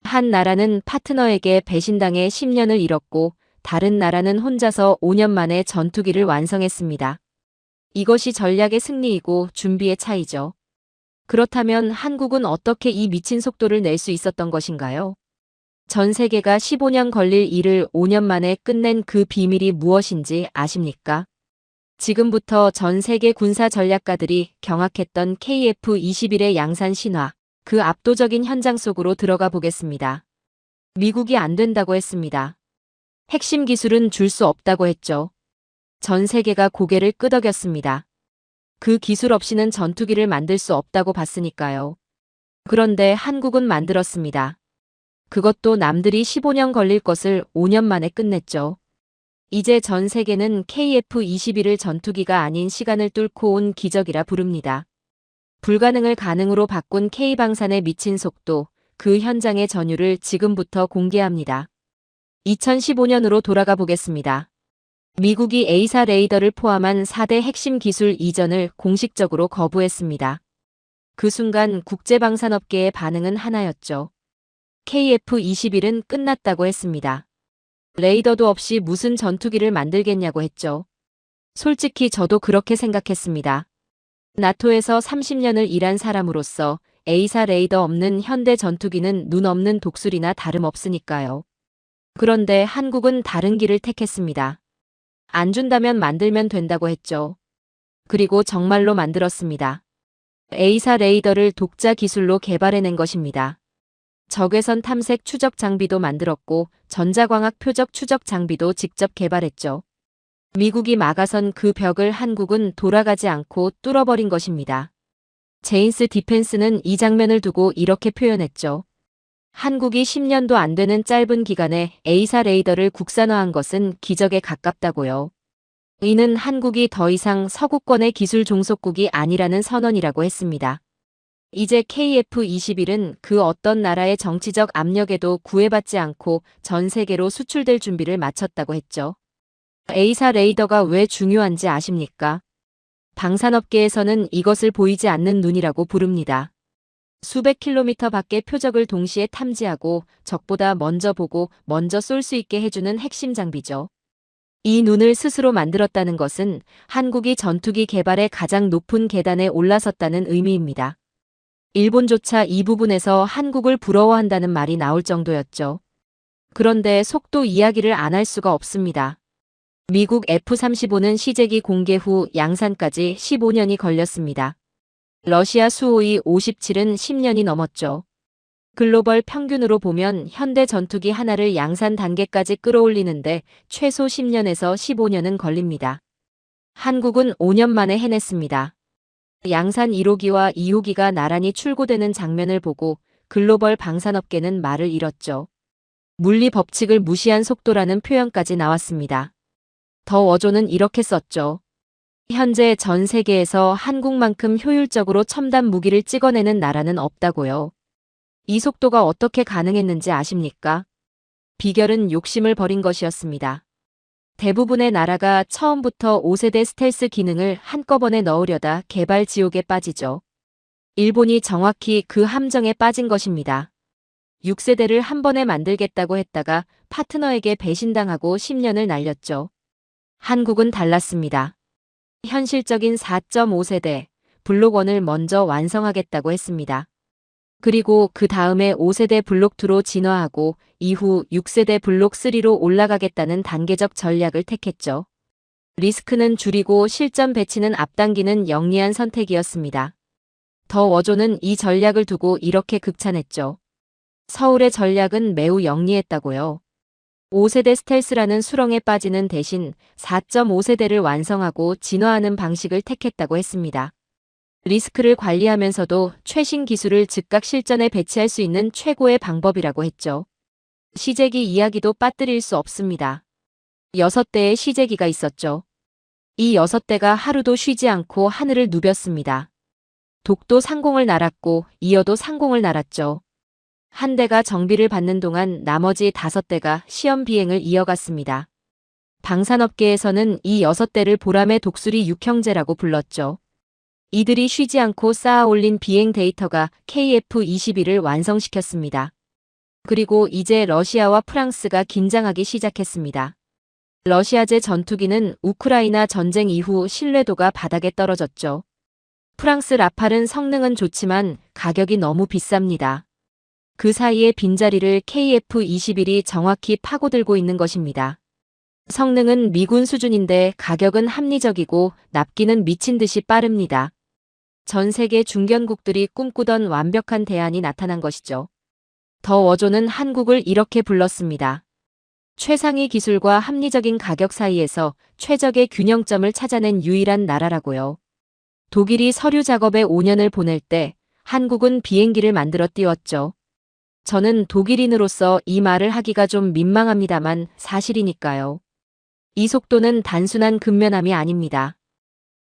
한 나라는 파트너에게 배신당해 10년을 잃었고 다른 나라는 혼자서 5년 만에 전투기를 완성했습니다. 이것이 전략의 승리이고 준비의 차이죠. 그렇다면 한국은 어떻게 이 미친 속도를 낼 수 있었던 것인가요? 전 세계가 15년 걸릴 일을 5년 만에 끝낸 그 비밀이 무엇인지 아십니까? 지금부터 전 세계 군사 전략가들이 경악했던 KF-21의 양산 신화, 그 압도적인 현장 속으로 들어가 보겠습니다. 미국이 안 된다고 했습니다. 핵심 기술은 줄 수 없다고 했죠. 전 세계가 고개를 끄덕였습니다. 그 기술 없이는 전투기를 만들 수 없다고 봤으니까요. 그런데 한국은 만들었습니다. 그것도 남들이 15년 걸릴 것을 5년 만에 끝냈죠. 이제 전 세계는 KF-21을 전투기가 아닌 시간을 뚫고 온 기적이라 부릅니다. 불가능을 가능으로 바꾼 K방산의 미친 속도, 그 현장의 전율을 지금부터 공개합니다. 2015년으로 돌아가 보겠습니다. 미국이 A사 레이더를 포함한 4대 핵심 기술 이전을 공식적으로 거부했습니다. 그 순간 국제방산업계의 반응은 하나였죠. KF-21은 끝났다고 했습니다. 레이더도 없이 무슨 전투기를 만들겠냐고 했죠. 솔직히 저도 그렇게 생각했습니다. 나토에서 30년을 일한 사람으로서 A사 레이더 없는 현대 전투기는 눈 없는 독수리나 다름없으니까요. 그런데 한국은 다른 길을 택했습니다. 안 준다면 만들면 된다고 했죠. 그리고 정말로 만들었습니다. A사 레이더를 독자 기술로 개발해낸 것입니다. 적외선 탐색 추적 장비도 만들었고 전자광학 표적 추적 장비도 직접 개발했죠. 미국이 막아선 그 벽을 한국은 돌아가지 않고 뚫어버린 것입니다. 제인스 디펜스는 이 장면을 두고 이렇게 표현했죠. 한국이 10년도 안 되는 짧은 기간에 A사 레이더를 국산화한 것은 기적에 가깝다고요. 이는 한국이 더 이상 서구권의 기술 종속국이 아니라는 선언이라고 했습니다. 이제 KF-21은 그 어떤 나라의 정치적 압력에도 구애받지 않고 전 세계로 수출될 준비를 마쳤다고 했죠. A사 레이더가 왜 중요한지 아십니까? 방산업계에서는 이것을 보이지 않는 눈이라고 부릅니다. 수백 킬로미터 밖의 표적을 동시에 탐지하고 적보다 먼저 보고 먼저 쏠 수 있게 해주는 핵심 장비죠. 이 눈을 스스로 만들었다는 것은 한국이 전투기 개발의 가장 높은 계단에 올라섰다는 의미입니다. 일본조차 이 부분에서 한국을 부러워한다는 말이 나올 정도였죠. 그런데 속도 이야기를 안 할 수가 없습니다. 미국 F-35는 시제기 공개 후 양산까지 15년이 걸렸습니다. 러시아 수호이 57은 10년이 넘었죠. 글로벌 평균으로 보면 현대 전투기 하나를 양산 단계까지 끌어올리는데 최소 10년에서 15년은 걸립니다. 한국은 5년 만에 해냈습니다. 양산 1호기와 2호기가 나란히 출고되는 장면을 보고 글로벌 방산업계는 말을 잃었죠. 물리 법칙을 무시한 속도라는 표현까지 나왔습니다. 더 어조는 이렇게 썼죠. 현재 전 세계에서 한국만큼 효율적으로 첨단 무기를 찍어내는 나라는 없다고요. 이 속도가 어떻게 가능했는지 아십니까? 비결은 욕심을 버린 것이었습니다. 대부분의 나라가 처음부터 5세대 스텔스 기능을 한꺼번에 넣으려다 개발 지옥에 빠지죠. 일본이 정확히 그 함정에 빠진 것입니다. 6세대를 한 번에 만들겠다고 했다가 파트너에게 배신당하고 10년을 날렸죠. 한국은 달랐습니다. 현실적인 4.5세대 블록 1을 먼저 완성하겠다고 했습니다. 그리고 그 다음에 5세대 블록 2로 진화하고 이후 6세대 블록 3로 올라가겠다는 단계적 전략을 택했죠. 리스크는 줄이고 실전 배치는 앞당기는 영리한 선택이었습니다. 더 워조는 이 전략을 두고 이렇게 극찬했죠. 서울의 전략은 매우 영리했다고요. 5세대 스텔스라는 수렁에 빠지는 대신 4.5세대를 완성하고 진화하는 방식을 택했다고 했습니다. 리스크를 관리하면서도 최신 기술을 즉각 실전에 배치할 수 있는 최고의 방법이라고 했죠. 시제기 이야기도 빠뜨릴 수 없습니다. 6대의 시제기가 있었죠. 이 6대가 하루도 쉬지 않고 하늘을 누볐습니다. 독도 상공을 날았고 이어도 상공을 날았죠. 한 대가 정비를 받는 동안 나머지 5대가 시험 비행을 이어갔습니다. 방산업계에서는 이 6대를 보람의 독수리 6형제라고 불렀죠. 이들이 쉬지 않고 쌓아 올린 비행 데이터가 KF-21을 완성시켰습니다. 그리고 이제 러시아와 프랑스가 긴장하기 시작했습니다. 러시아제 전투기는 우크라이나 전쟁 이후 신뢰도가 바닥에 떨어졌죠. 프랑스 라팔은 성능은 좋지만 가격이 너무 비쌉니다. 그 사이에 빈자리를 KF-21이 정확히 파고들고 있는 것입니다. 성능은 미군 수준인데 가격은 합리적이고 납기는 미친 듯이 빠릅니다. 전 세계 중견국들이 꿈꾸던 완벽한 대안이 나타난 것이죠. 더 워조는 한국을 이렇게 불렀습니다. 최상위 기술과 합리적인 가격 사이에서 최적의 균형점을 찾아낸 유일한 나라라고요. 독일이 서류 작업에 5년을 보낼 때 한국은 비행기를 만들어 띄웠죠. 저는 독일인으로서 이 말을 하기가 좀 민망합니다만 사실이니까요. 이 속도는 단순한 근면함이 아닙니다.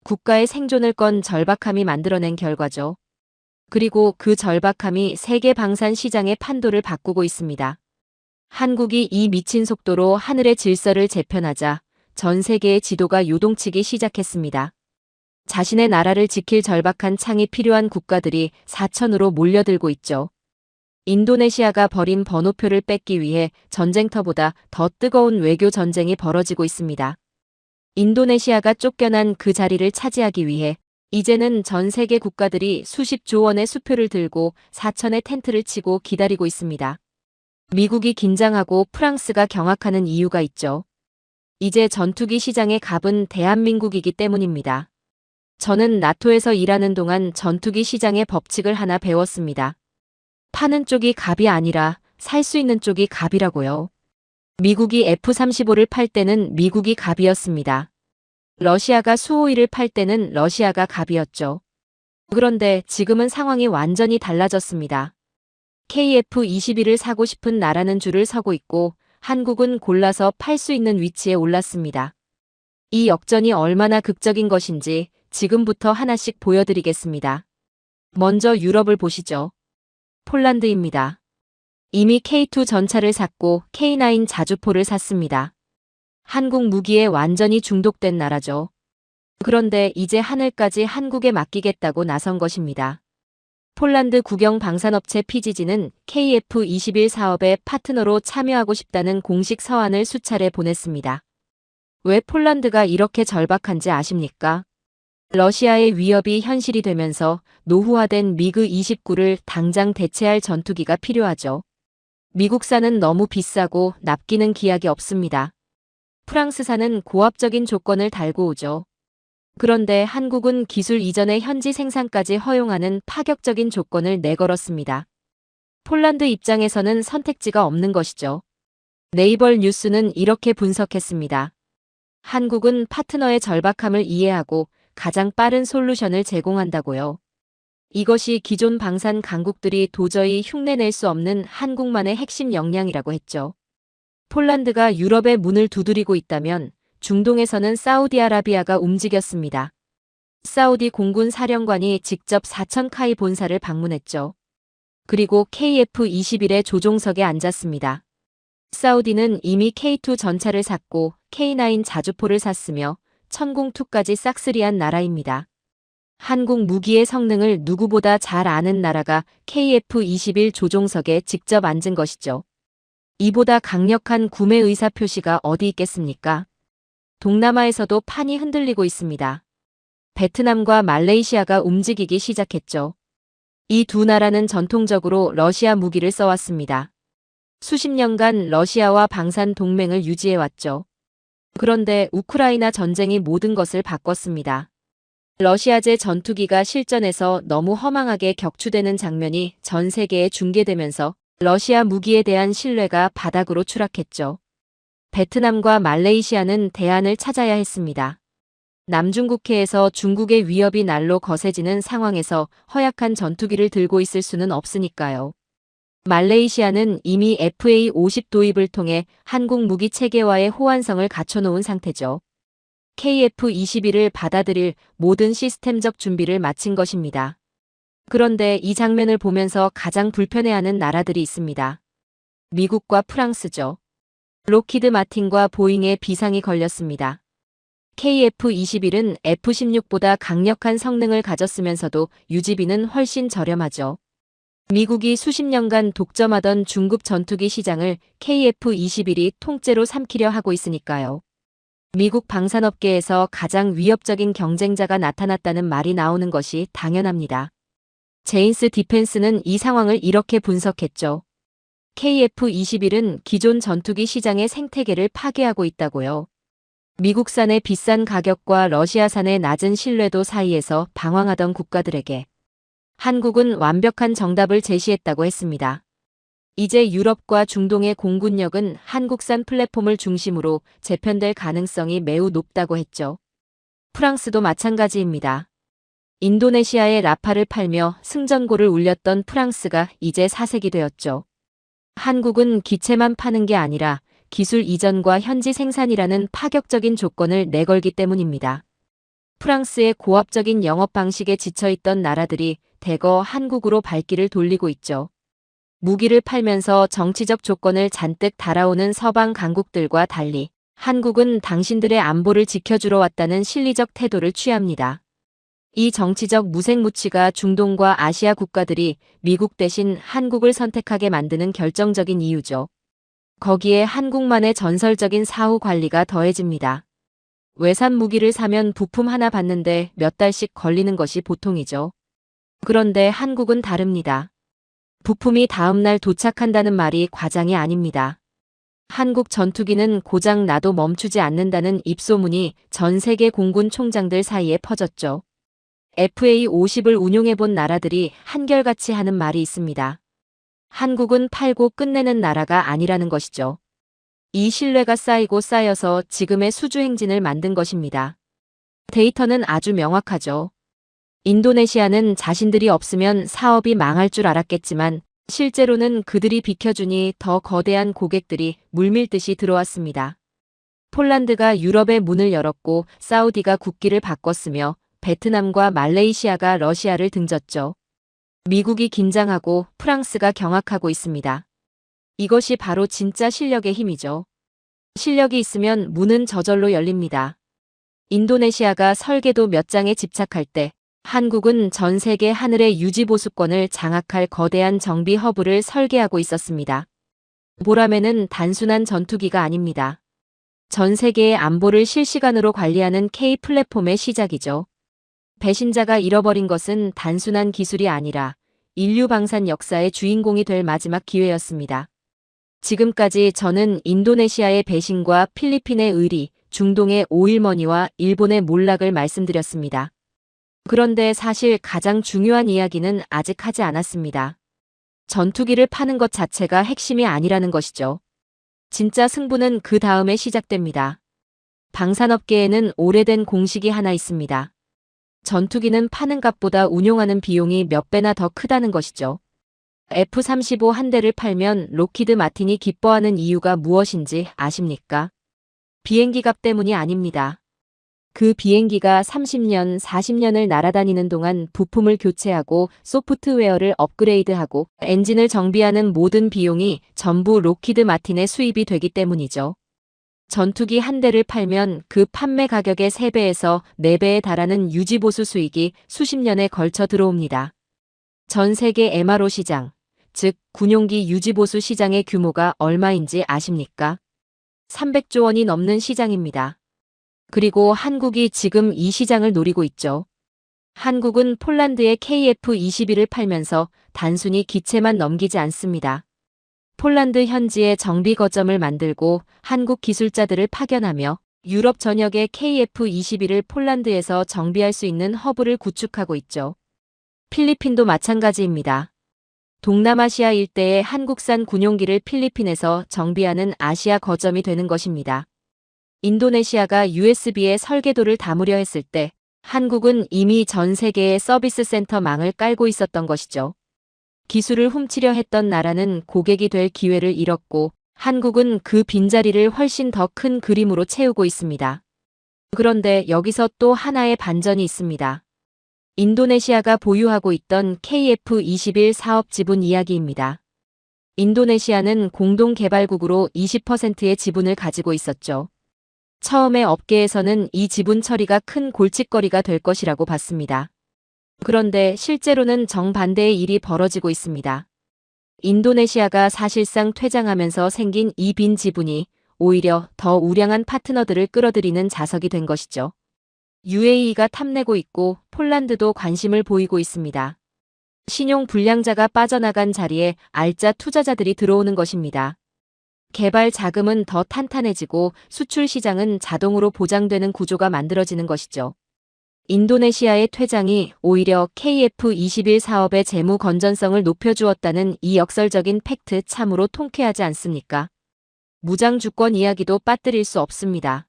국가의 생존을 건 절박함이 만들어낸 결과죠. 그리고 그 절박함이 세계 방산 시장의 판도를 바꾸고 있습니다. 한국이 이 미친 속도로 하늘의 질서를 재편하자 전 세계의 지도가 요동치기 시작했습니다. 자신의 나라를 지킬 절박한 창이 필요한 국가들이 사천으로 몰려들고 있죠. 인도네시아가 벌인 번호표를 뺏기 위해 전쟁터보다 더 뜨거운 외교 전쟁이 벌어지고 있습니다. 인도네시아가 쫓겨난 그 자리를 차지하기 위해 이제는 전 세계 국가들이 수십조 원의 수표를 들고 사천의 텐트를 치고 기다리고 있습니다. 미국이 긴장하고 프랑스가 경악하는 이유가 있죠. 이제 전투기 시장의 갑은 대한민국이기 때문입니다. 저는 나토에서 일하는 동안 전투기 시장의 법칙을 하나 배웠습니다. 파는 쪽이 갑이 아니라 살 수 있는 쪽이 갑이라고요. 미국이 F-35를 팔 때는 미국이 갑이었습니다. 러시아가 수호이를 팔 때는 러시아가 갑이었죠. 그런데 지금은 상황이 완전히 달라졌습니다. KF-21을 사고 싶은 나라는 줄을 서고 있고 한국은 골라서 팔 수 있는 위치에 올랐습니다. 이 역전이 얼마나 극적인 것인지 지금부터 하나씩 보여드리겠습니다. 먼저 유럽을 보시죠. 폴란드입니다. 이미 K2 전차를 샀고 K9 자주포를 샀습니다. 한국 무기에 완전히 중독된 나라죠. 그런데 이제 하늘까지 한국에 맡기겠다고 나선 것입니다. 폴란드 국영 방산업체 PGG는 KF-21 사업에 파트너로 참여하고 싶다는 공식 서한을 수차례 보냈습니다. 왜 폴란드가 이렇게 절박한지 아십니까? 러시아의 위협이 현실이 되면서 노후화된 미그 29를 당장 대체할 전투기가 필요하죠. 미국산은 너무 비싸고 납기는 기약이 없습니다. 프랑스산은 고압적인 조건을 달고 오죠. 그런데 한국은 기술 이전의 현지 생산까지 허용하는 파격적인 조건을 내걸었습니다. 폴란드 입장에서는 선택지가 없는 것이죠. 네이버 뉴스는 이렇게 분석했습니다. 한국은 파트너의 절박함을 이해하고 가장 빠른 솔루션을 제공한다고요. 이것이 기존 방산 강국들이 도저히 흉내낼 수 없는 한국만의 핵심 역량이라고 했죠. 폴란드가 유럽의 문을 두드리고 있다면 중동에서는 사우디아라비아가 움직였습니다. 사우디 공군 사령관이 직접 사천카이 본사를 방문했죠. 그리고 KF-21의 조종석에 앉았습니다. 사우디는 이미 K2 전차를 샀고 K9 자주포를 샀으며 천공2까지 싹쓸이한 나라입니다. 한국 무기의 성능을 누구보다 잘 아는 나라가 KF-21 조종석에 직접 앉은 것이죠. 이보다 강력한 구매 의사 표시가 어디 있겠습니까? 동남아에서도 판이 흔들리고 있습니다. 베트남과 말레이시아가 움직이기 시작했죠. 이 두 나라는 전통적으로 러시아 무기를 써왔습니다. 수십 년간 러시아와 방산 동맹을 유지해왔죠. 그런데 우크라이나 전쟁이 모든 것을 바꿨습니다. 러시아제 전투기가 실전에서 너무 허망하게 격추되는 장면이 전 세계에 중계되면서 러시아 무기에 대한 신뢰가 바닥으로 추락했죠. 베트남과 말레이시아는 대안을 찾아야 했습니다. 남중국해에서 중국의 위협이 날로 거세지는 상황에서 허약한 전투기를 들고 있을 수는 없으니까요. 말레이시아는 이미 FA-50 도입을 통해 한국 무기 체계와의 호환성을 갖춰놓은 상태죠. KF-21을 받아들일 모든 시스템적 준비를 마친 것입니다. 그런데 이 장면을 보면서 가장 불편해하는 나라들이 있습니다. 미국과 프랑스죠. 록히드 마틴과 보잉에 비상이 걸렸습니다. KF-21은 F-16보다 강력한 성능을 가졌으면서도 유지비는 훨씬 저렴하죠. 미국이 수십 년간 독점하던 중국 전투기 시장을 KF-21이 통째로 삼키려 하고 있으니까요. 미국 방산업계에서 가장 위협적인 경쟁자가 나타났다는 말이 나오는 것이 당연합니다. 제인스 디펜스는 이 상황을 이렇게 분석했죠. KF-21은 기존 전투기 시장의 생태계를 파괴하고 있다고요. 미국산의 비싼 가격과 러시아산의 낮은 신뢰도 사이에서 방황하던 국가들에게 한국은 완벽한 정답을 제시했다고 했습니다. 이제 유럽과 중동의 공군력은 한국산 플랫폼을 중심으로 재편될 가능성이 매우 높다고 했죠. 프랑스도 마찬가지입니다. 인도네시아에 라파를 팔며 승전고를 울렸던 프랑스가 이제 사색이 되었죠. 한국은 기체만 파는 게 아니라 기술 이전과 현지 생산이라는 파격적인 조건을 내걸기 때문입니다. 프랑스의 고압적인 영업 방식에 지쳐있던 나라들이 대거 한국으로 발길을 돌리고 있죠. 무기를 팔면서 정치적 조건을 잔뜩 달아오는 서방 강국들과 달리 한국은 당신들의 안보를 지켜주러 왔다는 실리적 태도를 취합니다. 이 정치적 무색무취가 중동과 아시아 국가들이 미국 대신 한국을 선택하게 만드는 결정적인 이유죠. 거기에 한국만의 전설적인 사후 관리가 더해집니다. 외산 무기를 사면 부품 하나 받는데 몇 달씩 걸리는 것이 보통이죠. 그런데 한국은 다릅니다. 부품이 다음날 도착한다는 말이 과장이 아닙니다. 한국 전투기는 고장 나도 멈추지 않는다는 입소문이 전 세계 공군 총장들 사이에 퍼졌죠. FA-50을 운용해본 나라들이 한결같이 하는 말이 있습니다. 한국은 팔고 끝내는 나라가 아니라는 것이죠. 이 신뢰가 쌓이고 쌓여서 지금의 수주 행진을 만든 것입니다. 데이터는 아주 명확하죠. 인도네시아는 자신들이 없으면 사업이 망할 줄 알았겠지만 실제로는 그들이 비켜주니 더 거대한 고객들이 물밀듯이 들어왔습니다. 폴란드가 유럽의 문을 열었고 사우디가 국기를 바꿨으며 베트남과 말레이시아가 러시아를 등졌죠. 미국이 긴장하고 프랑스가 경악하고 있습니다. 이것이 바로 진짜 실력의 힘이죠. 실력이 있으면 문은 저절로 열립니다. 인도네시아가 설계도 몇 장에 집착할 때 한국은 전 세계 하늘의 유지보수권을 장악할 거대한 정비 허브를 설계하고 있었습니다. 보라매는 단순한 전투기가 아닙니다. 전 세계의 안보를 실시간으로 관리하는 K 플랫폼의 시작이죠. 배신자가 잃어버린 것은 단순한 기술이 아니라 인류 방산 역사의 주인공이 될 마지막 기회였습니다. 지금까지 저는 인도네시아의 배신과 필리핀의 의리, 중동의 오일머니와 일본의 몰락을 말씀드렸습니다. 그런데 사실 가장 중요한 이야기는 아직 하지 않았습니다. 전투기를 파는 것 자체가 핵심이 아니라는 것이죠. 진짜 승부는 그 다음에 시작됩니다. 방산업계에는 오래된 공식이 하나 있습니다. 전투기는 파는 값보다 운용하는 비용이 몇 배나 더 크다는 것이죠. F-35 한 대를 팔면 록히드 마틴이 기뻐하는 이유가 무엇인지 아십니까? 비행기 값 때문이 아닙니다. 그 비행기가 30년, 40년을 날아다니는 동안 부품을 교체하고 소프트웨어를 업그레이드하고 엔진을 정비하는 모든 비용이 전부 록히드 마틴의 수입이 되기 때문이죠. 전투기 한 대를 팔면 그 판매 가격의 3배에서 4배에 달하는 유지보수 수익이 수십 년에 걸쳐 들어옵니다. 전 세계 MRO 시장, 즉 군용기 유지보수 시장의 규모가 얼마인지 아십니까? 300조 원이 넘는 시장입니다. 그리고 한국이 지금 이 시장을 노리고 있죠. 한국은 폴란드에 KF-21을 팔면서 단순히 기체만 넘기지 않습니다. 폴란드 현지에 정비 거점을 만들고 한국 기술자들을 파견하며 유럽 전역에 KF-21을 폴란드에서 정비할 수 있는 허브를 구축하고 있죠. 필리핀도 마찬가지입니다. 동남아시아 일대의 한국산 군용기를 필리핀에서 정비하는 아시아 거점이 되는 것입니다. 인도네시아가 USB의 설계도를 담으려 했을 때 한국은 이미 전 세계의 서비스 센터망을 깔고 있었던 것이죠. 기술을 훔치려 했던 나라는 고객이 될 기회를 잃었고 한국은 그 빈자리를 훨씬 더 큰 그림으로 채우고 있습니다. 그런데 여기서 또 하나의 반전이 있습니다. 인도네시아가 보유하고 있던 KF-21 사업 지분 이야기입니다. 인도네시아는 공동개발국으로 20%의 지분을 가지고 있었죠. 처음에 업계에서는 이 지분 처리가 큰 골칫거리가 될 것이라고 봤습니다. 그런데 실제로는 정반대의 일이 벌어지고 있습니다. 인도네시아가 사실상 퇴장하면서 생긴 이 빈 지분이 오히려 더 우량한 파트너들을 끌어들이는 자석이 된 것이죠. UAE가 탐내고 있고 폴란드도 관심을 보이고 있습니다. 신용 불량자가 빠져나간 자리에 알짜 투자자들이 들어오는 것입니다. 개발 자금은 더 탄탄해지고 수출 시장은 자동으로 보장되는 구조가 만들어지는 것이죠. 인도네시아의 퇴장이 오히려 KF-21 사업의 재무 건전성을 높여주었다는 이 역설적인 팩트 참으로 통쾌하지 않습니까? 무장 주권 이야기도 빠뜨릴 수 없습니다.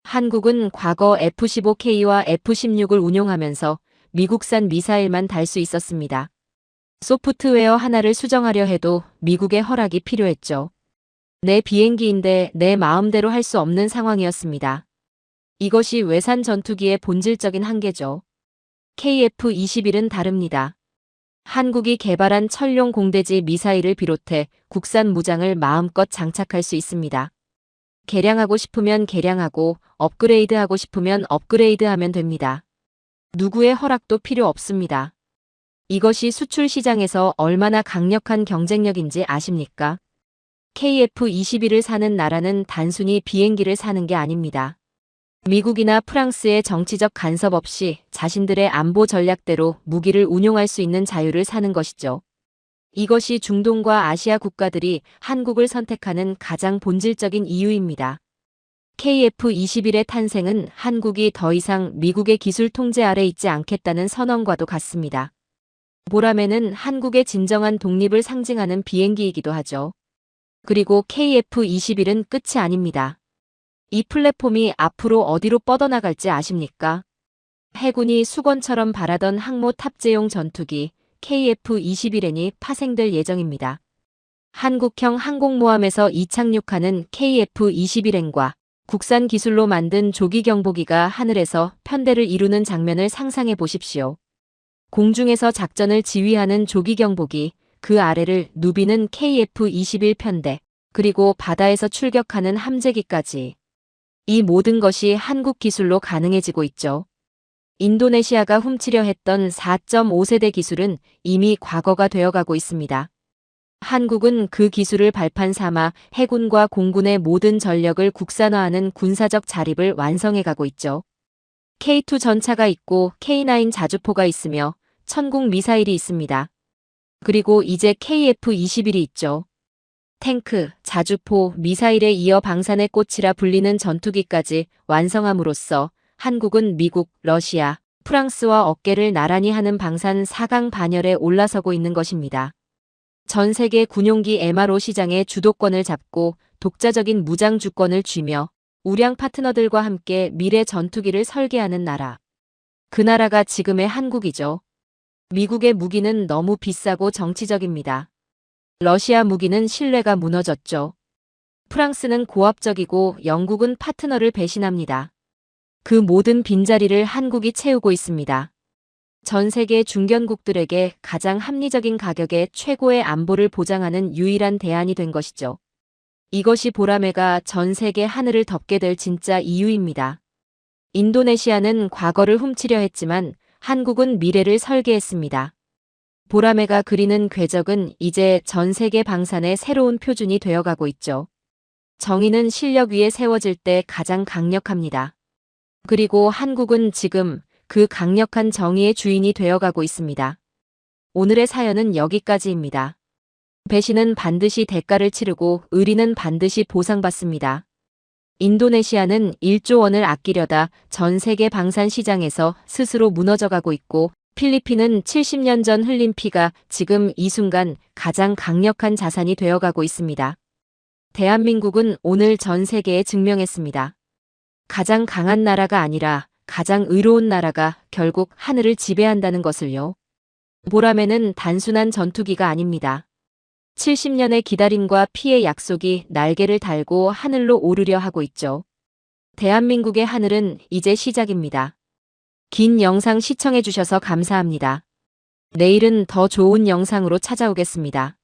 한국은 과거 F-15K와 F-16을 운용하면서 미국산 미사일만 달 수 있었습니다. 소프트웨어 하나를 수정하려 해도 미국의 허락이 필요했죠. 내 비행기인데 내 마음대로 할 수 없는 상황이었습니다. 이것이 외산 전투기의 본질적인 한계죠. KF-21은 다릅니다. 한국이 개발한 철룡 공대지 미사일을 비롯해 국산 무장을 마음껏 장착할 수 있습니다. 개량하고 싶으면 개량하고 업그레이드하고 싶으면 업그레이드하면 됩니다. 누구의 허락도 필요 없습니다. 이것이 수출 시장에서 얼마나 강력한 경쟁력인지 아십니까? KF-21을 사는 나라는 단순히 비행기를 사는 게 아닙니다. 미국이나 프랑스의 정치적 간섭 없이 자신들의 안보 전략대로 무기를 운용할 수 있는 자유를 사는 것이죠. 이것이 중동과 아시아 국가들이 한국을 선택하는 가장 본질적인 이유입니다. KF-21의 탄생은 한국이 더 이상 미국의 기술 통제 아래 있지 않겠다는 선언과도 같습니다. 보라매는 한국의 진정한 독립을 상징하는 비행기이기도 하죠. 그리고 KF-21은 끝이 아닙니다. 이 플랫폼이 앞으로 어디로 뻗어나갈지 아십니까? 해군이 수건처럼 바라던 항모 탑재용 전투기 KF-21N이 파생될 예정입니다. 한국형 항공모함에서 이착륙하는 KF-21N과 국산 기술로 만든 조기 경보기가 하늘에서 편대를 이루는 장면을 상상해 보십시오. 공중에서 작전을 지휘하는 조기 경보기, 그 아래를 누비는 KF-21 편대, 그리고 바다에서 출격하는 함재기까지. 이 모든 것이 한국 기술로 가능해지고 있죠. 인도네시아가 훔치려 했던 4.5세대 기술은 이미 과거가 되어가고 있습니다. 한국은 그 기술을 발판 삼아 해군과 공군의 모든 전력을 국산화하는 군사적 자립을 완성해가고 있죠. K2 전차가 있고 K9 자주포가 있으며 천궁 미사일이 있습니다. 그리고 이제 KF-21이 있죠. 탱크, 자주포, 미사일에 이어 방산의 꽃이라 불리는 전투기까지 완성함으로써 한국은 미국, 러시아, 프랑스와 어깨를 나란히 하는 방산 4강 반열에 올라서고 있는 것입니다. 전 세계 군용기 MRO 시장의 주도권을 잡고 독자적인 무장 주권을 쥐며 우량 파트너들과 함께 미래 전투기를 설계하는 나라. 그 나라가 지금의 한국이죠. 미국의 무기는 너무 비싸고 정치적입니다. 러시아 무기는 신뢰가 무너졌죠. 프랑스는 고압적이고 영국은 파트너를 배신합니다. 그 모든 빈자리를 한국이 채우고 있습니다. 전 세계 중견국들에게 가장 합리적인 가격에 최고의 안보를 보장하는 유일한 대안이 된 것이죠. 이것이 보라매가 전 세계 하늘을 덮게 될 진짜 이유입니다. 인도네시아는 과거를 훔치려 했지만 한국은 미래를 설계했습니다. 보라매가 그리는 궤적은 이제 전 세계 방산의 새로운 표준이 되어가고 있죠. 정의는 실력 위에 세워질 때 가장 강력합니다. 그리고 한국은 지금 그 강력한 정의의 주인이 되어가고 있습니다. 오늘의 사연은 여기까지입니다. 배신은 반드시 대가를 치르고 의리는 반드시 보상받습니다. 인도네시아는 1조 원을 아끼려다 전 세계 방산 시장에서 스스로 무너져가고 있고 필리핀은 70년 전 흘린 피가 지금 이 순간 가장 강력한 자산이 되어가고 있습니다. 대한민국은 오늘 전 세계에 증명했습니다. 가장 강한 나라가 아니라 가장 의로운 나라가 결국 하늘을 지배한다는 것을요. 보라매는 단순한 전투기가 아닙니다. 70년의 기다림과 피의 약속이 날개를 달고 하늘로 오르려 하고 있죠. 대한민국의 하늘은 이제 시작입니다. 긴 영상 시청해주셔서 감사합니다. 내일은 더 좋은 영상으로 찾아오겠습니다.